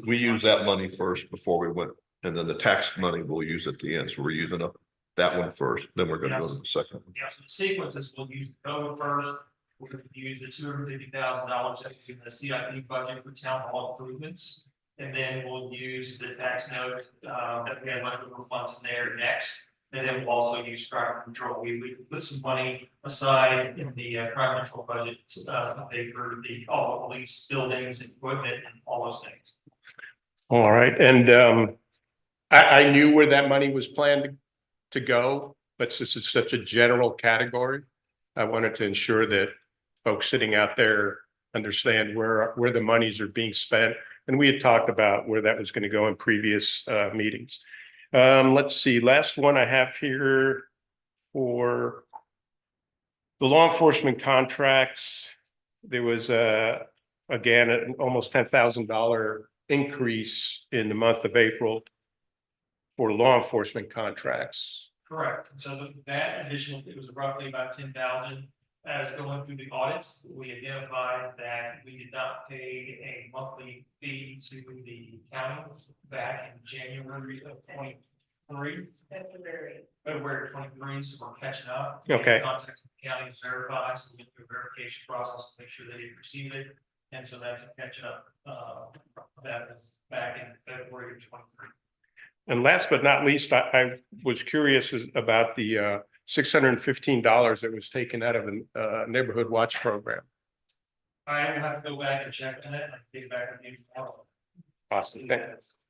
We use that money first before we went, and then the tax money we'll use at the end. So we're using up that one first, then we're gonna go to the second one. Yeah, so the sequences, we'll use the code first. We're gonna use the $250,000 that's in the CIP budget for town hall improvements. And then we'll use the tax note, that we have leftover funds in there next. And then we'll also use crime control. We put some money aside in the crime control budget, to pay for all the police buildings, equipment, and all those things. All right, and I knew where that money was planned to go, but since it's such a general category, I wanted to ensure that folks sitting out there understand where the monies are being spent. And we had talked about where that was going to go in previous meetings. Let's see, last one I have here for the law enforcement contracts. There was again, an almost $10,000 increase in the month of April for law enforcement contracts. Correct. And so that additional, it was roughly about 10,000. As going through the audits, we identified that we did not pay a monthly fee to the county back in January of 23. February 23, so we're catching up. Okay. Contacted the county to verify, so we went through a verification process to make sure they received it. And so that's a catching up, that was back in February of 23. And last but not least, I was curious about the $615 that was taken out of a neighborhood watch program. I will have to go back and check on it and get back with you tomorrow. Awesome.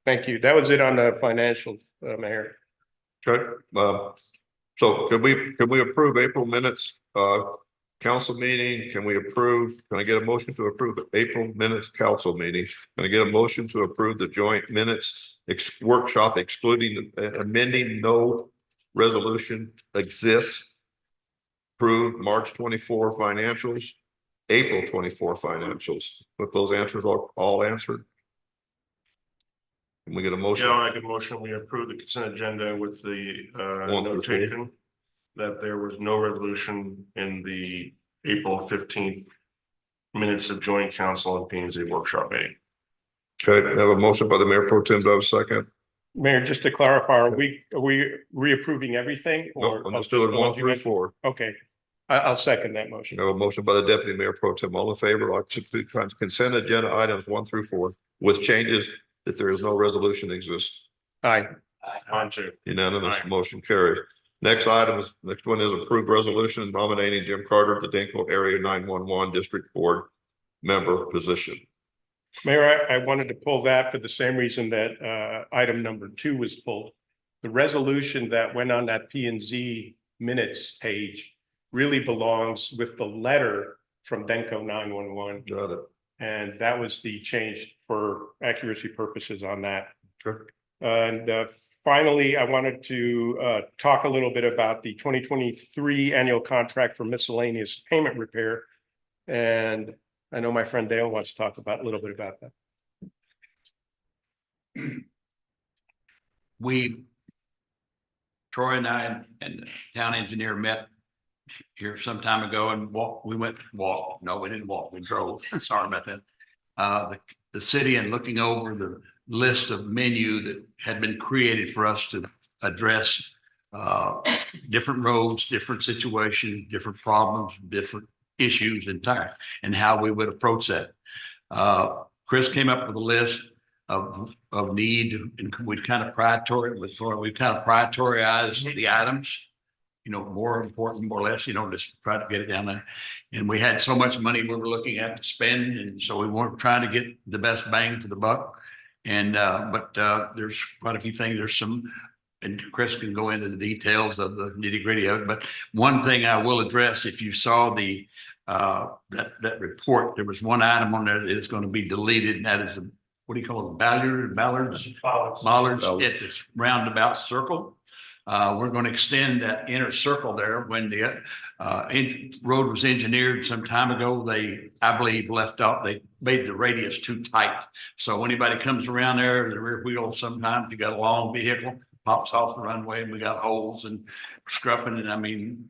Thank you. That was it on the financials, Mayor. Okay, so can we approve April minutes, council meeting? Can I get a motion to approve the April minutes council meeting? Can I get a motion to approve the joint minutes workshop excluding amending no resolution exists? Approved March 24 financials, April 24 financials, with those answers all answered? Can we get a motion? Yeah, I'll make a motion. We approve the consent agenda with the notation that there was no resolution in the April 15th minutes of joint council and P and Z workshop meeting. Okay, I have a motion by the Mayor Pro Tem. Do I have a second? Mayor, just to clarify, are we reapproving everything? No, Or I'm just doing 1 through 4. Okay, I'll second that motion. I have a motion by the Deputy Mayor Pro Tem. All in favor, I'll consent agenda items 1 through 4 with changes that there is no resolution exists. Aye. On to. Unanimous, Aye. motion carries. Next one is approved resolution nominating Jim Carter to the Dinkle Area 911 District Board member position. Mayor, I wanted to pull that for the same reason that item number 2 was pulled. The resolution that went on that P and Z minutes page really belongs with the letter from Denko 911. Got it. And that was the change for accuracy purposes on that. Sure. And finally, I wanted to talk a little bit about the 2023 annual contract for miscellaneous payment repair. And I know my friend Dale wants to talk about a little bit about that. Troy and I and the town engineer met here some time ago and we didn't walk, we drove. Sorry about that. The city and looking over the list of menu that had been created for us to address different roads, different situations, different problems, different issues and how we would approach that. Chris came up with a list of need, and we've kind of prioritized the items, more important, more or less, just try to get it down there. And we had so much money we were looking at to spend, and so we weren't trying to get the best bang for the buck. And but there's quite a few things. There's some, and Chris can go into the details of the nitty gritty of it. But one thing I will address, if you saw the that report, there was one item on there that is going to be deleted, and that is the, what do you call it, bollards at this roundabout circle. We're going to extend that inner circle there. When the road was engineered some time ago, I believe, left out, they made the radius too tight. So when anybody comes around there, the rear wheel, sometimes you got a long vehicle, pops off the runway and we got holes and scruffing. And I mean,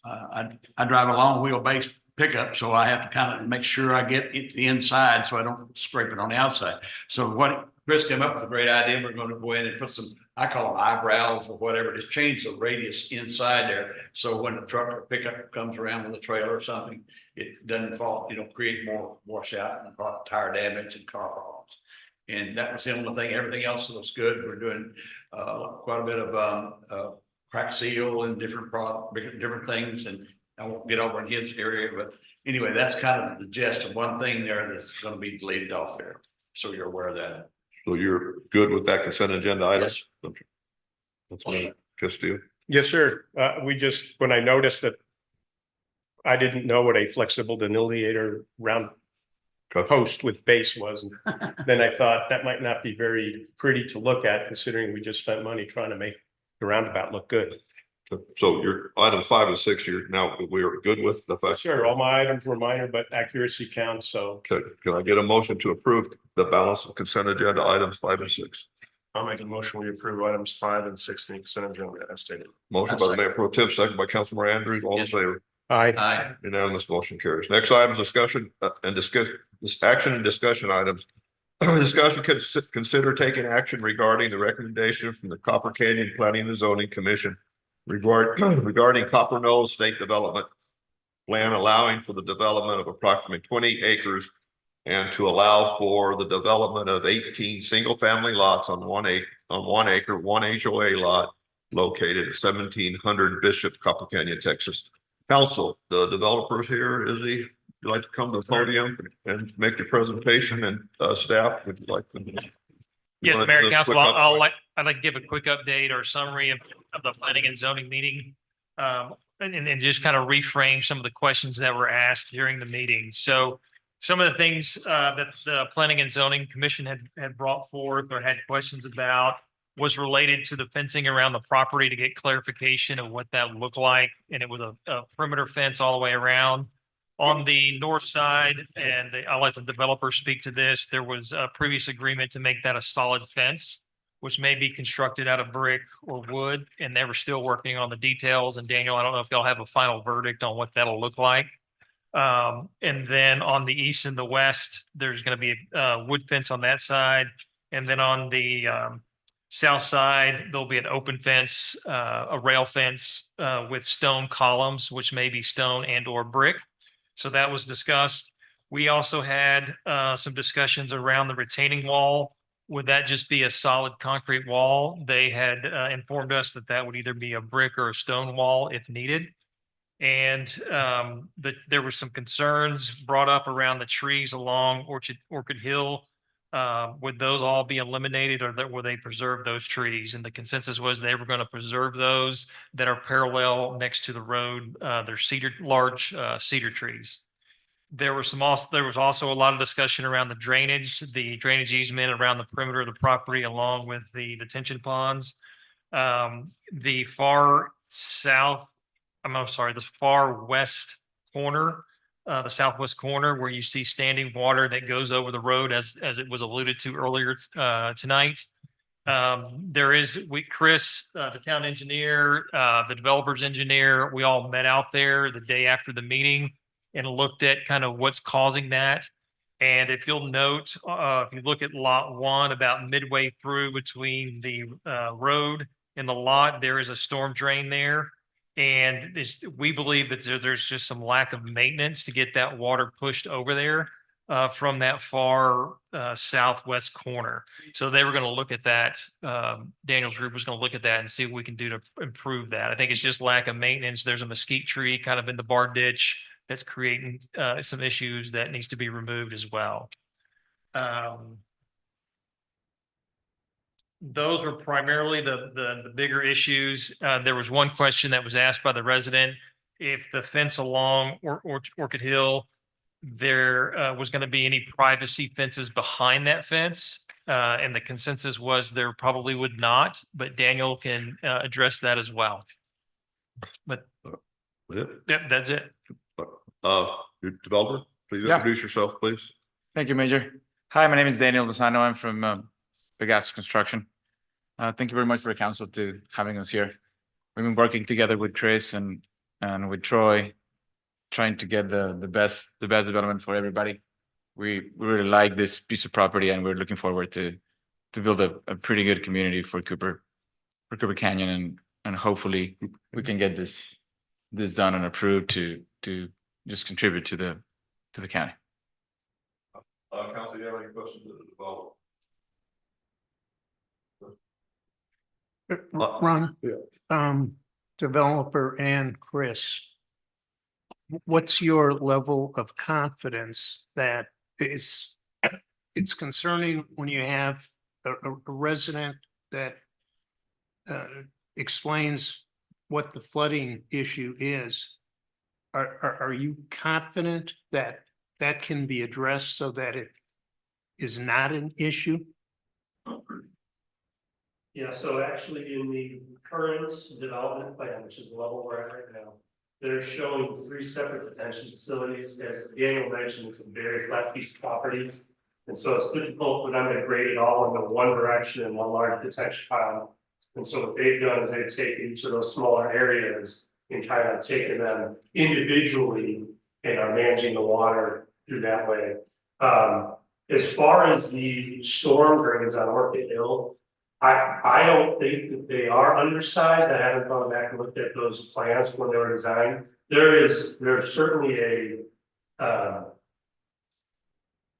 I drive a long wheelbase pickup, so I have to kind of make sure I get it the inside so I don't scrape it on the outside. So what Chris came up with a great idea. We're going to go in and put some, I call them eyebrows or whatever, just change the radius inside there. So when the truck or pickup comes around with a trailer or something, it doesn't fall, create more washout and tire damage and car problems. And that was the only thing. Everything else looks good. We're doing quite a bit of crack seal and different things. And I won't get over in his area, but anyway, that's kind of the gist of one thing there that's going to be deleted off there. So you're aware of that. So you're good with that consent agenda item? Yes. Okay. That's me, Castillo. Yes, sir. When I noticed that I didn't know what a flexible delineator post with base was. Then I thought that might not be very pretty to look at, considering we just spent money trying to make the roundabout look good. So your items 5 and 6, we are good with the fact. Sure, all my items were minor, but accuracy counts, so Okay, can I get a motion to approve the balance of consent agenda items 5 and 6? I'll make a motion, we approve items 5 and 6 in the consent agenda as stated. Motion by the Mayor Pro Tem, second by Councilmember Andrews, all in favor. I, Aye. Unanimous motion carries. Next item is discussion and discuss this action and discussion items. Discussion consider taking action regarding the recommendation from the Copper Canyon Planning and Zoning Commission regarding Copper Knolls State Development Plan allowing for the development of approximately 20 acres and to allow for the development of 18 single-family lots on 1 acre, 1 HOA lot located at 1700 Bishop, Copper Canyon, Texas. Council, the developers here, Izzy, you'd like to come to the podium and make your presentation, and staff, would you like to? Yeah, wanna the Mayor do a Council, quick update? I'd like to give a quick update or summary of the planning and zoning meeting. And just kind of reframe some of the questions that were asked during the meeting. So some of the things that the Planning and Zoning Commission had brought forth or had questions about was related to the fencing around the property to get clarification of what that looked like. And it was a perimeter fence all the way around. On the north side, and I'll let the developer speak to this, there was a previous agreement to make that a solid fence, which may be constructed out of brick or wood, and they were still working on the details. And Daniel, I don't know if y'all have a final verdict on what that'll look like. And then on the east and the west, there's going to be a wood fence on that side. And then on the south side, there'll be an open fence, a rail fence with stone columns, which may be stone and or brick. So that was discussed. We also had some discussions around the retaining wall. Would that just be a solid concrete wall? They had informed us that that would either be a brick or a stone wall if needed. And there were some concerns brought up around the trees along Orchid Hill. Would those all be eliminated, or will they preserve those trees? And the consensus was they were going to preserve those that are parallel next to the road. They're large cedar trees. There was also a lot of discussion around the drainage easement around the perimeter of the property, along with the detention ponds. The far west corner, the southwest corner where you see standing water that goes over the road, as it was alluded to earlier tonight. Chris, the town engineer, the developer's engineer, we all met out there the day after the meeting and looked at kind of what's causing that. And if you'll note, if you look at lot 1, about midway through between the road and the lot, there is a storm drain there. And we believe that there's just some lack of maintenance to get that water pushed over there from that far southwest corner. So they were going to look at that. Daniel's group was going to look at that and see what we can do to improve that. I think it's just lack of maintenance. There's a mesquite tree kind of in the bar ditch that's creating some issues that needs to be removed as well. Those were primarily the bigger issues. There was one question that was asked by the resident. If the fence along Orchid Hill, there was going to be any privacy fences behind that fence. And the consensus was there probably would not, but Daniel can address that as well. But that's it. Your developer, please introduce yourself, please. Thank you, Major. Hi, my name is Daniel Lozano. I'm from Pegasus Construction. Thank you very much for the council to having us here. We've been working together with Chris and with Troy, trying to get the best development for everybody. We really like this piece of property, and we're looking forward to build a pretty good community for Cooper Canyon, and hopefully we can get this done and approved to just contribute to the county. Council, do you have any questions of the developer? Ron, developer and Chris, what's your level of confidence that it's concerning when you have a resident that explains what the flooding issue is? Are you confident that that can be addressed so that it is not an issue? Yeah, so actually in the current development plan, which is the level we're at right now, they're showing 3 separate detention facilities. As Daniel mentioned, it's a very flat piece of property. And so it's difficult for them to grade it all into one direction in one large detention pile. And so what they've done is they've taken each of those smaller areas and kind of taken them individually and are managing the water through that way. As far as the storm drains on Orchid Hill, I don't think that they are undersized. I haven't gone back and looked at those plans when they were designed. There's certainly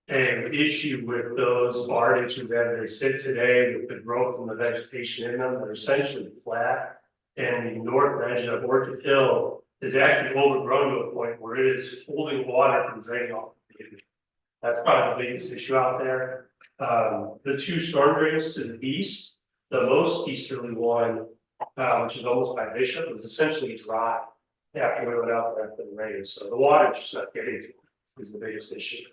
an issue with those barges as they sit today with the growth and the vegetation in them. They're essentially flat. And the north edge of Orchid Hill is actually overgrown to a point where it is holding water from draining off the pavement. That's probably the biggest issue out there. The 2 storm drains to the east, the most easterly one, which is almost by Bishop, was essentially dry after we went out there after the rain. So the water just not getting to it is the biggest issue.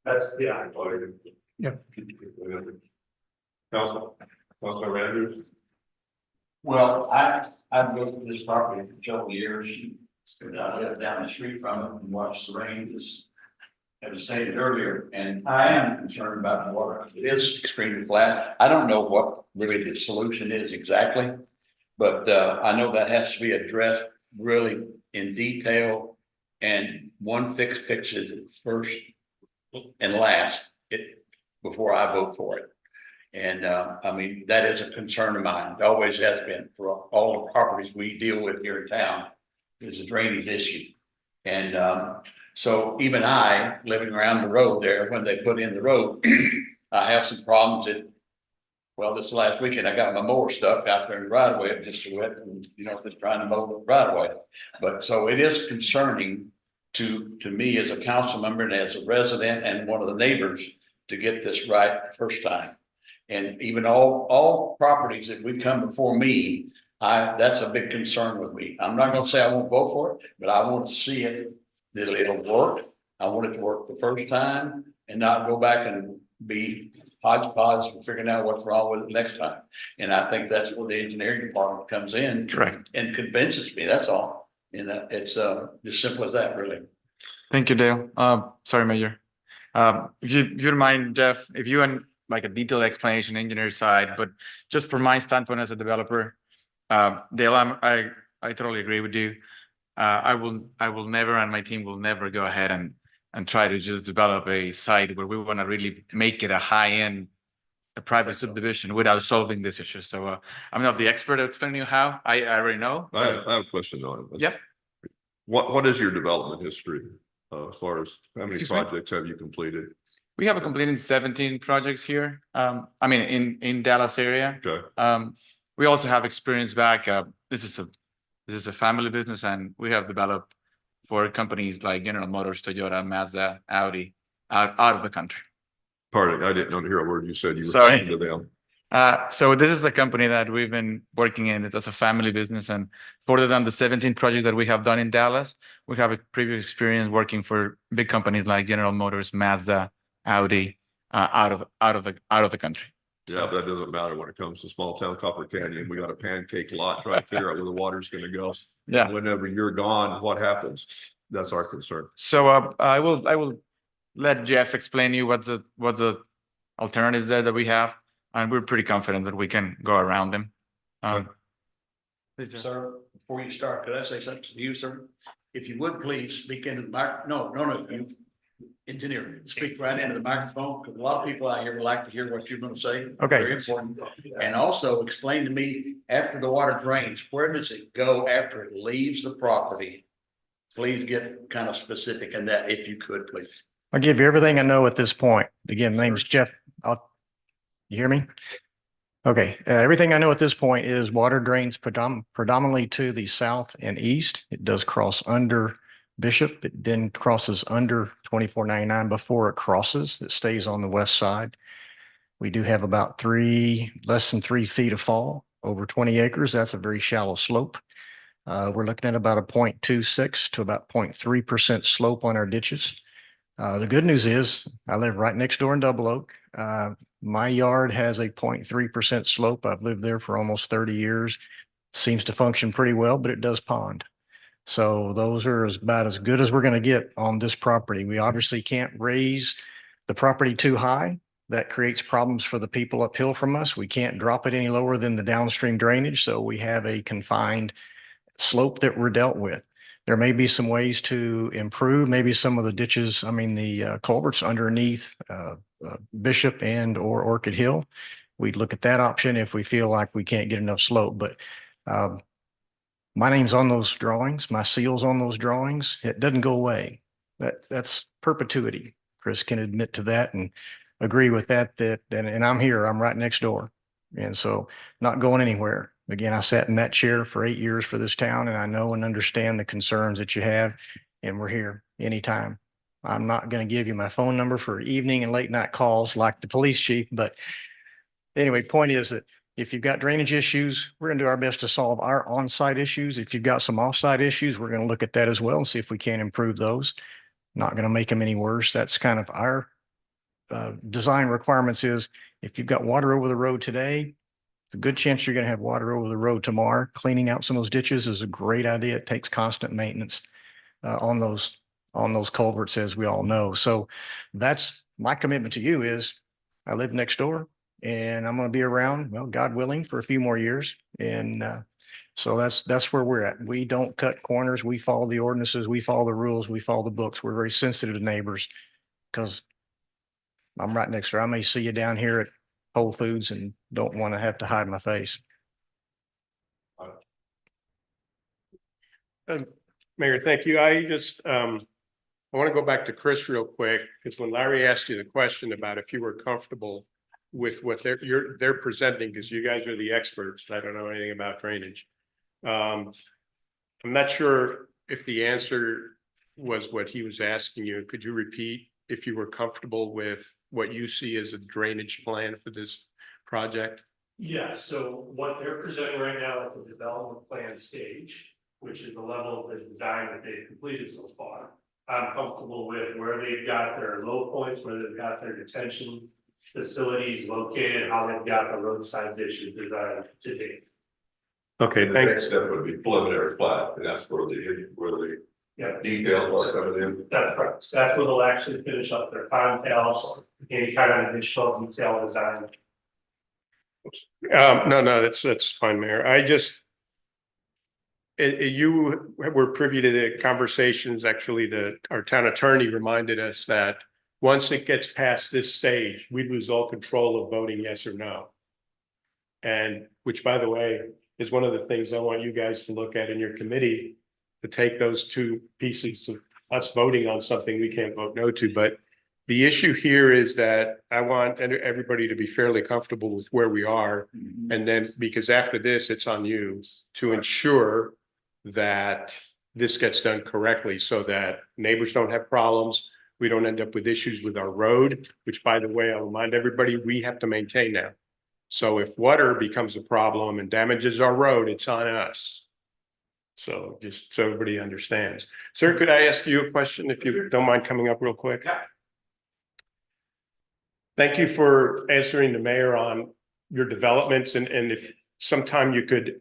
That's, yeah. Yeah. Councilmember Andrews? Well, I've lived with this property for several years. I live down the street from it and watch the rain, as I stated earlier, and I am concerned about the water. It is extremely flat. I don't know what really the solution is exactly, but I know that has to be addressed really in detail. And one fix it first and last before I vote for it. And I mean, that is a concern of mine. It always has been for all the properties we deal with here in town. Is a drainage issue. And so even I, living around the road there, when they put in the road, I have some problems well, this last weekend, I got my mower stuck out there in the right of way, just wet and, just trying to mow the right of way. But so it is concerning to me as a council member and as a resident and one of the neighbors to get this right the first time. And even all properties that would come before me, that's a big concern with me. I'm not gonna say I won't vote for it, but I want to see that it'll work. I want it to work the first time and not go back and be hodgepodge and figuring out what's wrong with it next time. And I think that's where the engineering department comes in. Correct. And convinces me, that's all. And it's as simple as that, really. Thank you, Dale. Sorry, Mayor. If you don't mind, Jeff, if you want like a detailed explanation, engineer side, but just from my standpoint as a developer, Dale, I totally agree with you. I will never, and my team will never go ahead and try to just develop a site where we want to really make it a high-end, a private subdivision without solving this issue. So I'm not the expert at explaining you how. I already know. I have a question on it. Yep. What is your development history as far as how many Excuse me? projects have you completed? We have completed 17 projects here. I mean, in Dallas area. Okay. We also have experience back. This is a family business, and we have developed for companies like General Motors, Toyota, Mazda, Audi, out of the country. Pardon, I didn't hear a word you said. You were Sorry. talking to them. So this is a company that we've been working in. It's a family business, and further than the 17 projects that we have done in Dallas, we have a previous experience working for big companies like General Motors, Mazda, Audi, out of the country. Yeah, but that doesn't matter when it comes to small town Copper Canyon. We got a pancake lot right there where the water's gonna go. Yeah. Whenever you're gone, what happens? That's our concern. So I will let Jeff explain you what's the alternatives there that we have, and we're pretty confident that we can go around them. Sir, before you start, could I say something to you, sir? If you would please speak into the mic, no, you engineer, speak right into the microphone, because a lot of people out here would like to hear what you're gonna say. Okay. Very important. And also explain to me, after the water drains, where does it go after it leaves the property? Please get kind of specific in that, if you could, please. I'll give you everything I know at this point. Again, my name's Jeff. You hear me? Okay, everything I know at this point is water drains predominantly to the south and east. It does cross under Bishop. It then crosses under 2499 before it crosses. It stays on the west side. We do have about less than 3 feet of fall over 20 acres. That's a very shallow slope. We're looking at about a 0.26 to about 0.3% slope on our ditches. The good news is I live right next door in Double Oak. My yard has a 0.3% slope. I've lived there for almost 30 years. Seems to function pretty well, but it does pond. So those are about as good as we're going to get on this property. We obviously can't raise the property too high. That creates problems for the people uphill from us. We can't drop it any lower than the downstream drainage. So we have a confined slope that we're dealt with. There may be some ways to improve, maybe some of the ditches, the culverts underneath Bishop and or Orchid Hill. We'd look at that option if we feel like we can't get enough slope, but my name's on those drawings, my seal's on those drawings. It doesn't go away. That's perpetuity. Chris can admit to that and agree with that, and I'm here, I'm right next door. And so not going anywhere. Again, I sat in that chair for 8 years for this town, and I know and understand the concerns that you have, and we're here anytime. I'm not going to give you my phone number for evening and late night calls like the police chief, but anyway, point is that if you've got drainage issues, we're going to do our best to solve our on-site issues. If you've got some off-site issues, we're going to look at that as well and see if we can improve those. Not going to make them any worse. That's kind of our design requirements is if you've got water over the road today, it's a good chance you're going to have water over the road tomorrow. Cleaning out some of those ditches is a great idea. It takes constant maintenance on those culverts, as we all know. So that's my commitment to you is I live next door and I'm going to be around, well, God willing, for a few more years. And so that's where we're at. We don't cut corners. We follow the ordinances. We follow the rules. We follow the books. We're very sensitive to neighbors because I'm right next door. I may see you down here at Whole Foods and don't want to have to hide my face. Mayor, thank you. I want to go back to Chris real quick, because when Larry asked you the question about if you were comfortable with what they're presenting, because you guys are the experts, I don't know anything about drainage. I'm not sure if the answer was what he was asking you. Could you repeat if you were comfortable with what you see as a drainage plan for this project? Yeah, so what they're presenting right now at the development plan stage, which is the level of the design that they've completed so far. I'm comfortable with where they've got their low points, where they've got their detention facilities located, how they've got the roadside ditches designed to date. Okay, The thank next step would be preliminary plat, and that's where the details are coming in. That's correct. That's where they'll actually finish up their contours, any kind of additional detail design. No, that's fine, Mayor. I just, you were privy to the conversations. Actually, our town attorney reminded us that once it gets past this stage, we lose all control of voting yes or no. And which, by the way, is one of the things I want you guys to look at in your committee, to take those two pieces of us voting on something we can't vote no to. But the issue here is that I want everybody to be fairly comfortable with where we are. And then, because after this, it's on you to ensure that this gets done correctly so that neighbors don't have problems. We don't end up with issues with our road, which, by the way, I'll remind everybody, we have to maintain now. So if water becomes a problem and damages our road, it's on us. So just so everybody understands. Sir, could I ask you a question if you don't mind coming up real quick? Yeah. Thank you for answering the mayor on your developments, and if sometime you could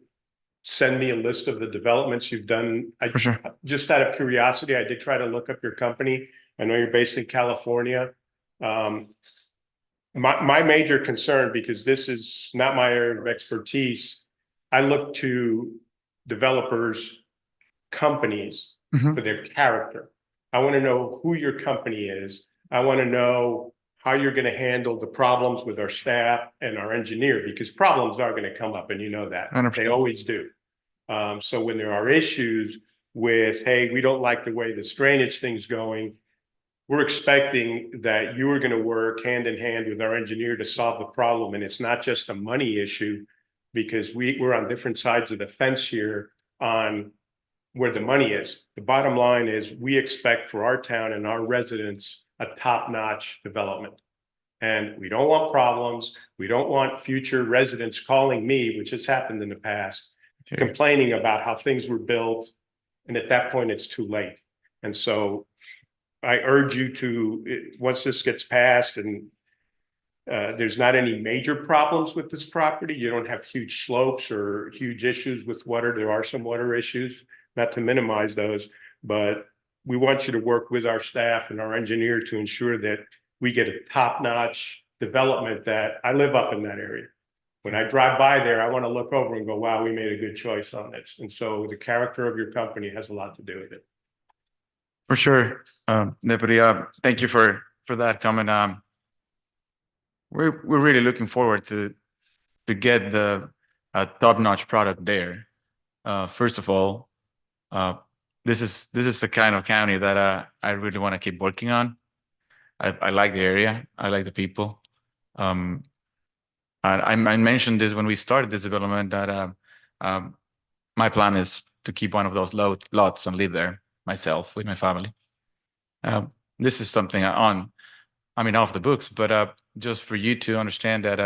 send me a list of the developments you've done. For sure. Just out of curiosity, I did try to look up your company. I know you're based in California. My major concern, because this is not my area of expertise, I look to developers, companies for their character. I want to know who your company is. I want to know how you're going to handle the problems with our staff and our engineer, because problems are going to come up, and you know that. 100%. They always do. So when there are issues with, hey, we don't like the way this drainage thing's going, we're expecting that you are going to work hand in hand with our engineer to solve the problem. And it's not just a money issue, because we're on different sides of the fence here on where the money is. The bottom line is we expect for our town and our residents a top-notch development. And we don't want problems. We don't want future residents calling me, which has happened in the past. complaining about how things were built. And at that point, it's too late. And so I urge you to, once this gets passed and there's not any major problems with this property, you don't have huge slopes or huge issues with water. There are some water issues, not to minimize those, but we want you to work with our staff and our engineer to ensure that we get a top-notch development. That I live up in that area. When I drive by there, I want to look over and go, wow, we made a good choice on this. And so the character of your company has a lot to do with it. For sure, Deputy, thank you for that comment. We're really looking forward to get the top-notch product there. First of all, this is the kind of county that I really want to keep working on. I like the area. I like the people. I mentioned this when we started this development that my plan is to keep one of those lots and live there myself with my family. This is something off the books, but just for you to understand that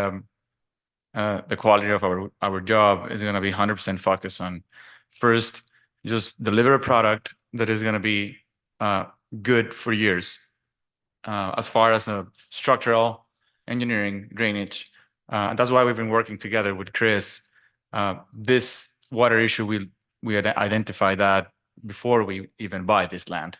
the quality of our job is going to be 100% focused on first, just deliver a product that is going to be good for years. As far as structural engineering, drainage, that's why we've been working together with Chris. This water issue, we had identified that before we even buy this land.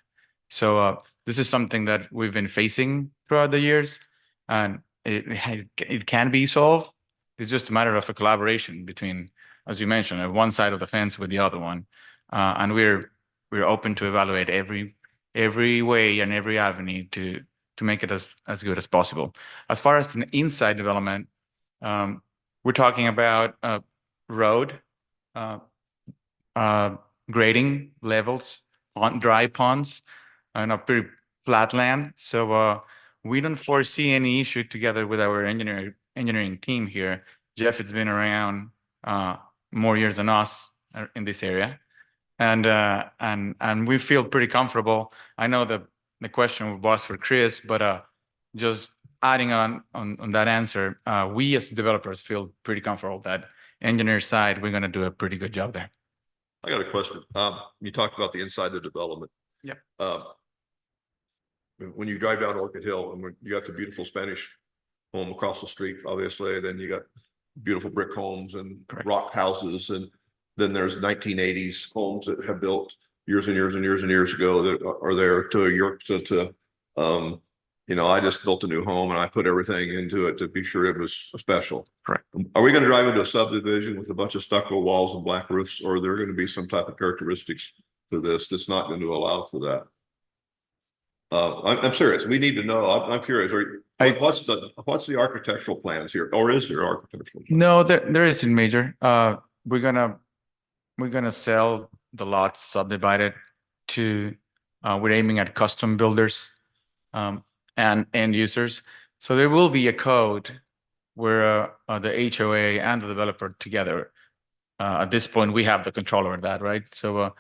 So this is something that we've been facing throughout the years, and it can be solved. It's just a matter of a collaboration between, as you mentioned, one side of the fence with the other one, and we're open to evaluate every way and every avenue to make it as good as possible. As far as an inside development, we're talking about road, grading levels on dry ponds and a pretty flat land. So we don't foresee any issue together with our engineering team here. Jeff has been around more years than us in this area, and we feel pretty comfortable. I know the question was for Chris, but just adding on that answer, we as developers feel pretty comfortable that engineer side, we're going to do a pretty good job there. I got a question. You talked about the inside of the development. Yep. When you drive down Orchid Hill and when you got the beautiful Spanish home across the street, obviously, then you got beautiful brick homes and rock houses, and then there's 1980s homes that have built years and years and years and years ago that are there I just built a new home and I put everything into it to be sure it was special. Correct. Are we going to drive into a subdivision with a bunch of stucco walls and black roofs, or are there going to be some type of characteristics to this that's not going to allow for that? I'm serious. We need to know. I'm curious. What's the architectural plans here, or is there architectural plans? No, there isn't major. We're gonna sell the lots subdivided to. We're aiming at custom builders and end users. So there will be a code where the HOA and the developer together. At this point, we have the control over that, right? So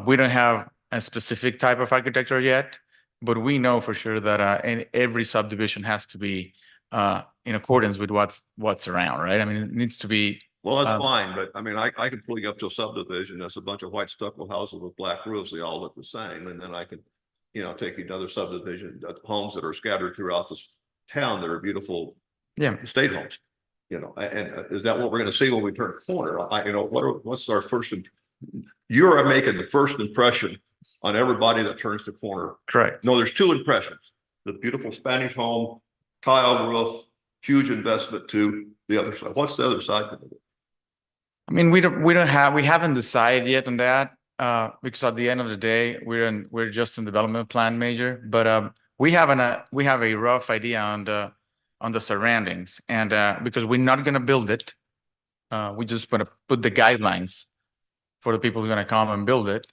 we don't have a specific type of architecture yet, but we know for sure that every subdivision has to be in accordance with what's around, right? I mean, it needs to be. Well, that's fine, but I mean, I can pull you up to a subdivision that's a bunch of white stucco houses with black roofs. They all look the same, and then I can, take you to another subdivision, homes that are scattered throughout this town that are beautiful, estate homes. And is that what we're going to see when we turn a corner? What's our first? You are making the first impression on everybody that turns the corner. Correct. No, there's two impressions: the beautiful Spanish home, tile roof, huge investment to the other side. What's the other side? I mean, we haven't decided yet on that because at the end of the day, we're just in development plan major, but we have a rough idea on the surroundings, and because we're not going to build it, we just want to put the guidelines for the people who are going to come and build it.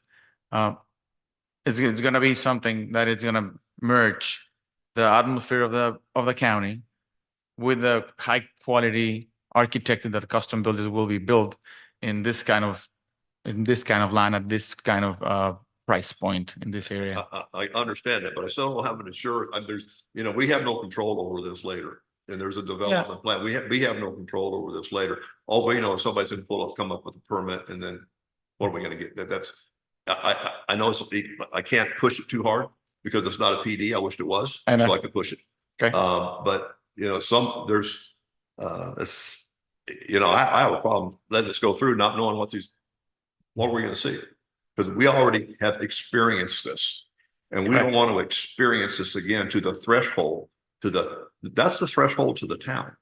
It's going to be something that is going to merge the atmosphere of the county with the high quality architecture that custom builders will be built in this kind of land at this kind of price point in this area. I understand that, but I still don't have an assurance. We have no control over this later. and there's a development plan. We have no control over this later. All we know is somebody's gonna come up with a permit, and then what are we gonna get? That's, I know it's, I can't push it too hard because it's not a PD. I wished it was, so I could push it. Okay. But you know, there's, it's, you know, I have a problem letting this go through, not knowing what we're gonna see. Because we already have experienced this, and we don't want to experience this again to the threshold, that's the threshold to the town,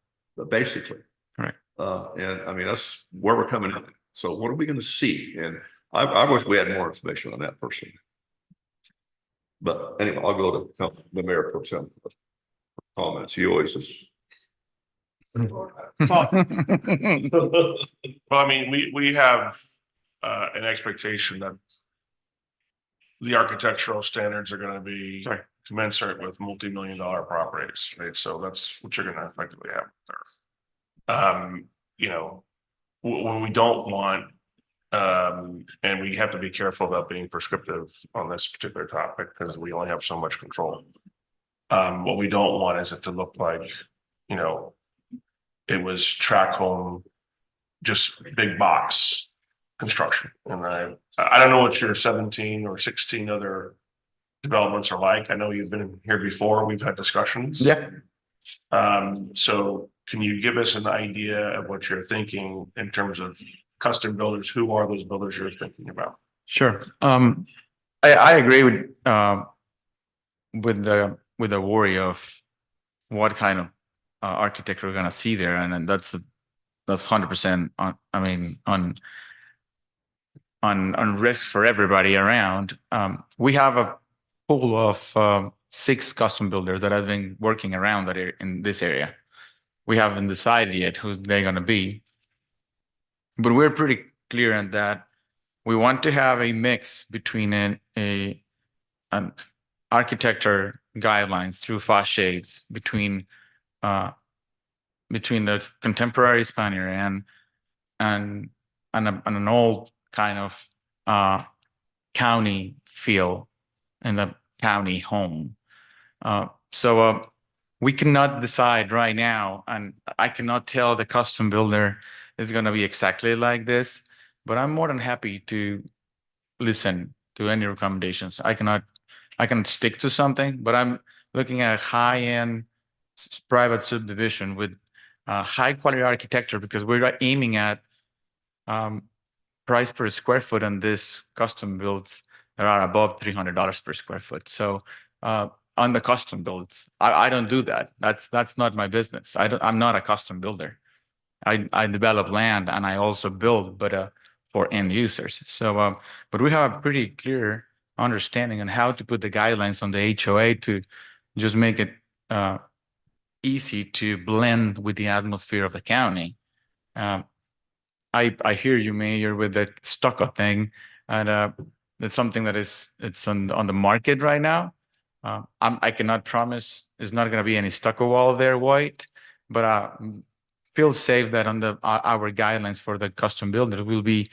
basically. Right. And I mean, that's where we're coming in. So what are we gonna see? And I wish we had more information on that personally. But anyway, I'll go to the mayor for some comments. He always is. Well, I mean, we have an expectation that the architectural standards are gonna be commensurate with multi-million-dollar properties, right? So that's what you're gonna effectively have there. You know, when we don't want, and we have to be careful about being prescriptive on this particular topic because we only have so much control. What we don't want is it to look like, you know, it was track home, just big box construction. And I don't know what your 17 or 16 other developments are like. I know you've been here before. We've had discussions. Yeah. So can you give us an idea of what you're thinking in terms of custom builders? Who are those builders you're thinking about? Sure. I agree with the worry of what kind of architecture we're gonna see there, and then that's 100% on. I mean, on risk for everybody around. We have a pool of 6 custom builders that have been working around that in this area. We haven't decided yet who they're gonna be, but we're pretty clear on that. We want to have a mix between an architecture guidelines through facades between the contemporary Spaniard and an old kind of county feel in the county home. So we cannot decide right now, and I cannot tell the custom builder is going to be exactly like this, but I'm more than happy to listen to any recommendations. I can stick to something, but I'm looking at high-end private subdivision with high quality architecture because we're aiming at price per square foot on this custom builds that are above $300 per square foot. So on the custom builds, I don't do that. That's not my business. I'm not a custom builder. I develop land and I also build, but for end users. So, but we have a pretty clear understanding on how to put the guidelines on the HOA to just make it easy to blend with the atmosphere of the county. I hear you, Mayor, with the stucco thing, and it's something that it's on the market right now. I cannot promise there's not going to be any stucco wall there, white, but feel safe that on our guidelines for the custom builder will be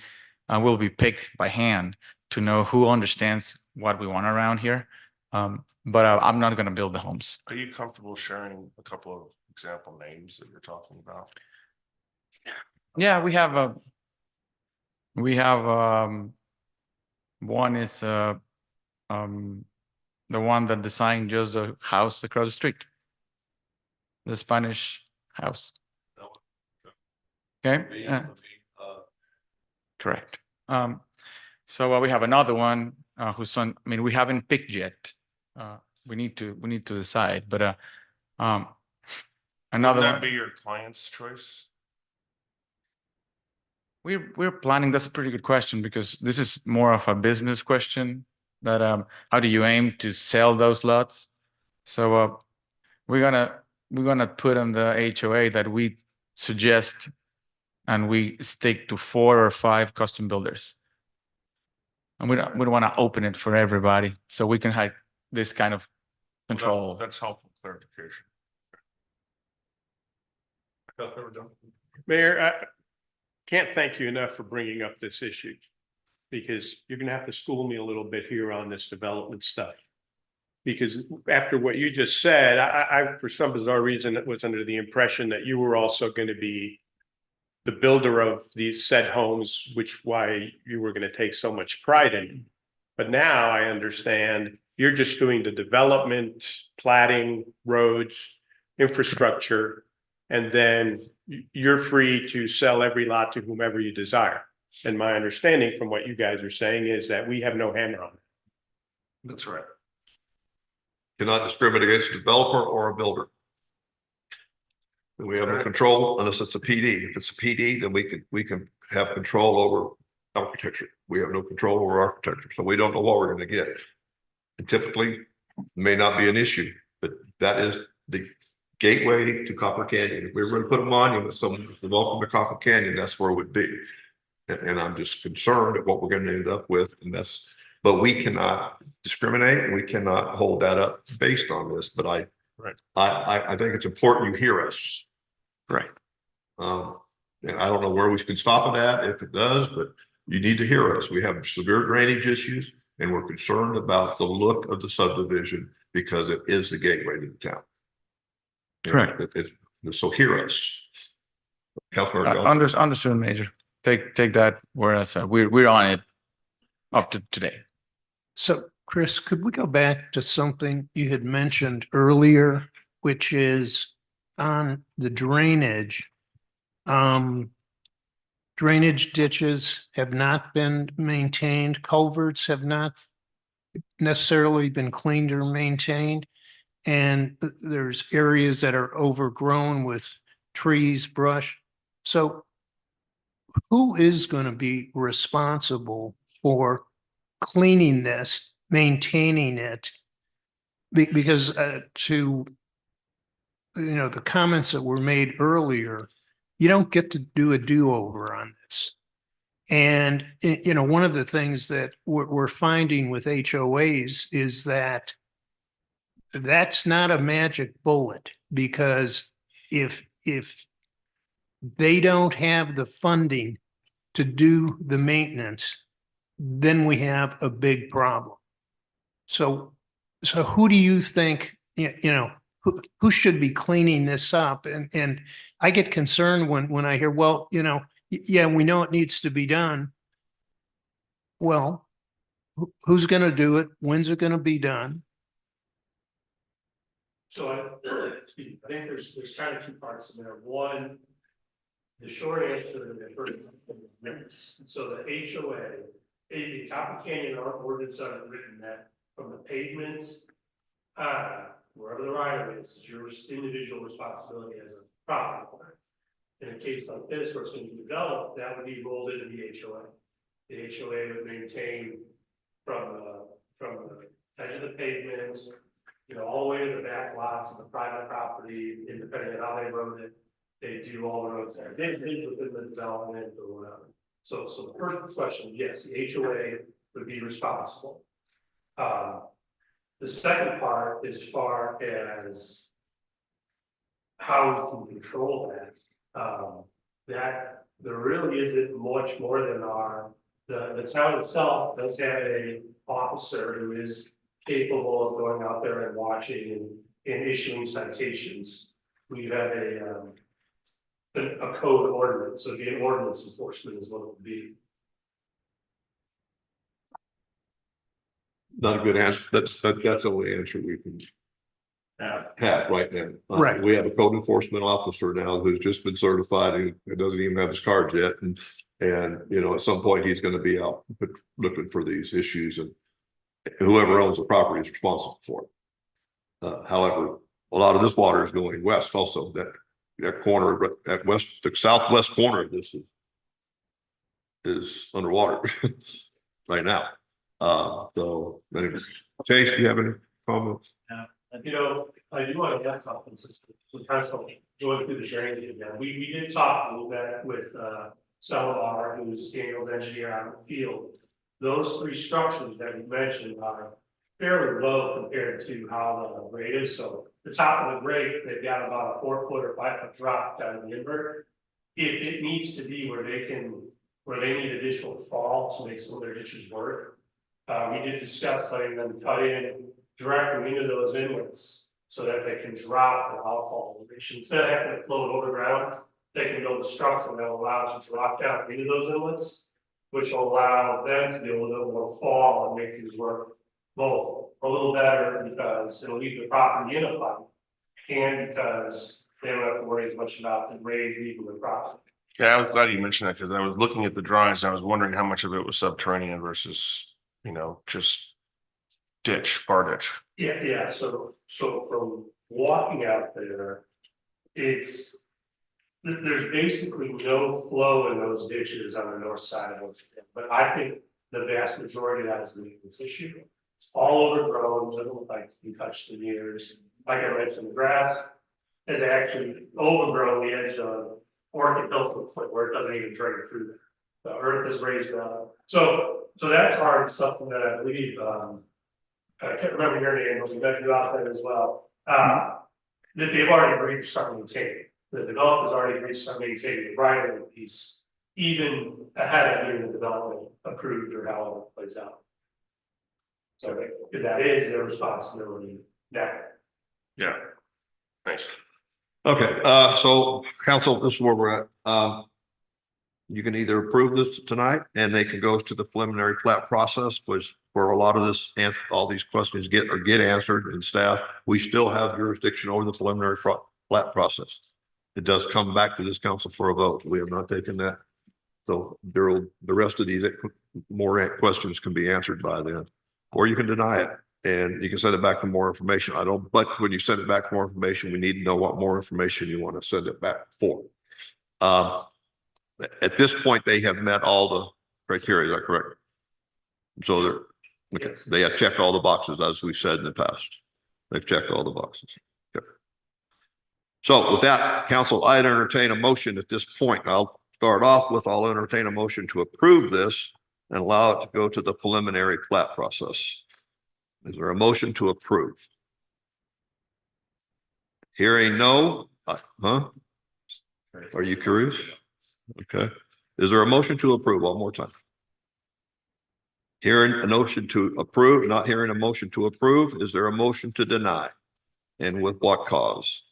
picked by hand to know who understands what we want around here. But I'm not going to build the homes. Are you comfortable sharing a couple of example names that you're talking about? Yeah, we have one is the one that designed just a house across the street, the Spanish house. Okay. Correct. So we have another one whose son. I mean, we haven't picked yet. We need to decide. But another Would that one. be your client's choice? We're planning. That's a pretty good question because this is more of a business question. That how do you aim to sell those lots? So we're gonna put on the HOA that we suggest, and we stick to 4 or 5 custom builders. And we don't want to open it for everybody, so we can have this kind of control. Well, that's helpful clarification. Mayor, I can't thank you enough for bringing up this issue, because you're gonna have to school me a little bit here on this development stuff. Because after what you just said, I, for some bizarre reason, was under the impression that you were also going to be the builder of these said homes, which why you were going to take so much pride in. But now I understand you're just doing the development, platting, roads, infrastructure, and then you're free to sell every lot to whomever you desire. And my understanding from what you guys are saying is that we have no hammer on it. That's right. Cannot discriminate against a developer or a builder. We have no control unless it's a PD. If it's a PD, then we can have control over architecture. We have no control over architecture, so we don't know what we're going to get. And typically, may not be an issue, but that is the gateway to Copper Canyon. If we were going to put a monument, someone welcome to Copper Canyon, that's where it would be. And I'm just concerned at what we're going to end up with, and that's. But we cannot discriminate. We cannot hold that up based on this. But I think it's important you hear us. Right. And I don't know where we can stop it at if it does, but you need to hear us. We have severe drainage issues, and we're concerned about the look of the subdivision because it is the gateway to the town. Correct. So hear us. Understood, Major. Take that where I said we're on it up to today. So Chris, could we go back to something you had mentioned earlier, which is on the drainage? Drainage ditches have not been maintained. Culverts have not necessarily been cleaned or maintained. And there's areas that are overgrown with trees, brush. So who is going to be responsible for cleaning this, maintaining it? Because to, the comments that were made earlier, you don't get to do a do-over on this. And, one of the things that we're finding with HOAs is that that's not a magic bullet, because if they don't have the funding to do the maintenance, then we have a big problem. So who do you think, who should be cleaning this up? And I get concerned when I hear, well, yeah, we know it needs to be done. Well, who's going to do it? When's it going to be done? So I think there's kind of two parts in there. One, the short answer to the first is, so the HOA, the Copper Canyon ordinance are written that from the pavement, wherever the right of is your individual responsibility as a property owner. In a case like this where it's going to be developed, that would be rolled into the HOA. The HOA would maintain from the edge of the pavement, all the way to the back lots of the private property, and depending on how they wrote it, they do all the roads there. They within the development or whatever. So the first question, yes, the HOA would be responsible. The second part, as far as how we can control that there really isn't much more than the town itself does have a officer who is capable of going out there and watching and issuing citations. We have a code ordinance, so the ordinance enforcement is what it would be. Not a good answer. That's the only answer we can have right now. Right. We have a code enforcement officer now who's just been certified. He doesn't even have his cards yet. And at some point he's going to be out looking for these issues, and whoever owns the property is responsible for it. However, a lot of this water is going west also. That corner, the southwest corner of this is underwater right now. So anyway, Chase, do you have any comments? I do want to add something since we kind of going through the journey again. We did talk a little bit with Salazar, who's Daniel's engineer out in the field. Those three structures that you mentioned are fairly low compared to how the grade is. So the top of the grade, they've got about a 4 foot or 5 foot drop down the invert. It needs to be where they need additional fall to make some of their ditches work. We did discuss letting them cut in directly into those inlets so that they can drop the outfall elevation. Instead of having to float over ground, they can build a structure that will allow it to drop down into those inlets, which will allow them to be able to more fall and make things work both a little better because it'll leave the property in a pipe and because they don't have to worry as much about the grade leaving the property. Yeah, I was glad you mentioned that because I was looking at the drawings and I was wondering how much of it was subterranean versus, just bar ditch. Yeah, so from walking out there, there's basically no flow in those ditches on the north side of it. But I think the vast majority of that is a maintenance issue. It's all overgrown, doesn't look like it's been touched in years. Like I mentioned, the grass has actually overgrown the edge of Orchid Hill to the point where it doesn't even drain through there. The earth is raised up. So that's hard, something that I believe, I can't remember your name, but we got you out there as well. That they've already agreed to start maintaining. The developer's already agreed to start maintaining the right of way piece, even ahead of getting the development approved or however it plays out. So, because that is their responsibility now. Yeah. Thanks. Okay, so council, this is where we're at. You can either approve this tonight and they can go to the preliminary plat process, which where a lot of this and all these questions get answered and staff, we still have jurisdiction over the preliminary plat process. It does come back to this council for a vote. We have not taken that. So the rest of these more questions can be answered by then, or you can deny it and you can send it back for more information. But when you send it back for more information, we need to know what more information you want to send it back for. At this point, they have met all the criteria, is that correct? So they have checked all the boxes, as we've said in the past. They've checked all the boxes. Okay. So with that, council, I'd entertain a motion at this point. I'll entertain a motion to approve this and allow it to go to the preliminary plat process. Is there a motion to approve? Hearing no, Are you curious? Okay. Is there a motion to approve? One more time. Hearing a motion to approve, not hearing a motion to approve. Is there a motion to deny? And with what cause?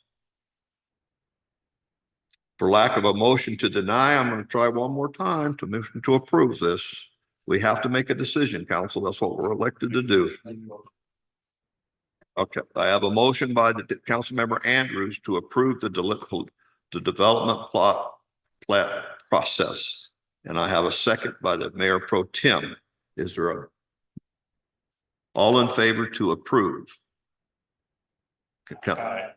For lack of a motion to deny, I'm going to try one more time to motion to approve this. We have to make a decision, council. That's what we're elected to do. Okay, I have a motion by the council member Andrews to approve the development plat process. And I have a second by the mayor pro tem. Is there all in favor to approve? Councilmember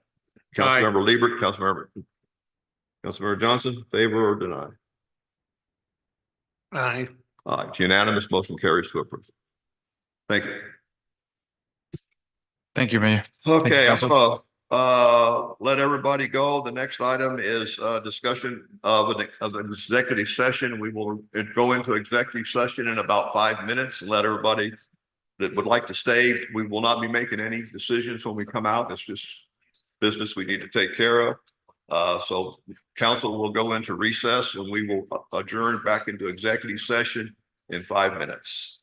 Liebert, Councilmember Johnson, favor or deny? Aye. Aye, it's unanimous, motion carries to approve. Thank you. Thank you, Mayor. Okay, I'm gonna let everybody go. The next item is discussion of an executive session. We will go into executive session in about 5 minutes and let everybody that would like to stay. We will not be making any decisions when we come out. It's just business we need to take care of. So council will go into recess and we will adjourn back into executive session in 5 minutes.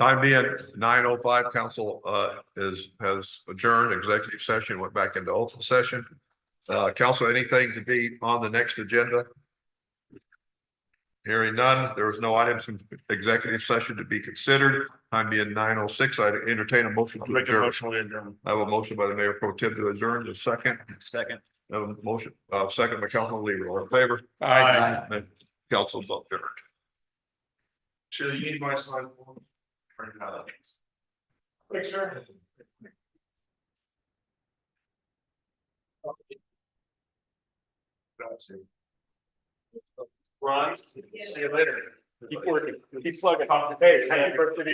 Time being 9:05, council has adjourned executive session, went back into open session. Council, anything to be on the next agenda? Hearing none, there is no items from executive session to be considered. Time being 9:06, I entertain a motion to Make a adjourn. motion to adjourn. I have a motion by the mayor pro tem to adjourn. The second. Second. I have a motion, second by Councilman Leader. All in favor? Aye. Council's adjourned. Should you need my slide? Thanks, sir. Ron, see you later. Keep working, keep slugging. Hey, happy birthday to you.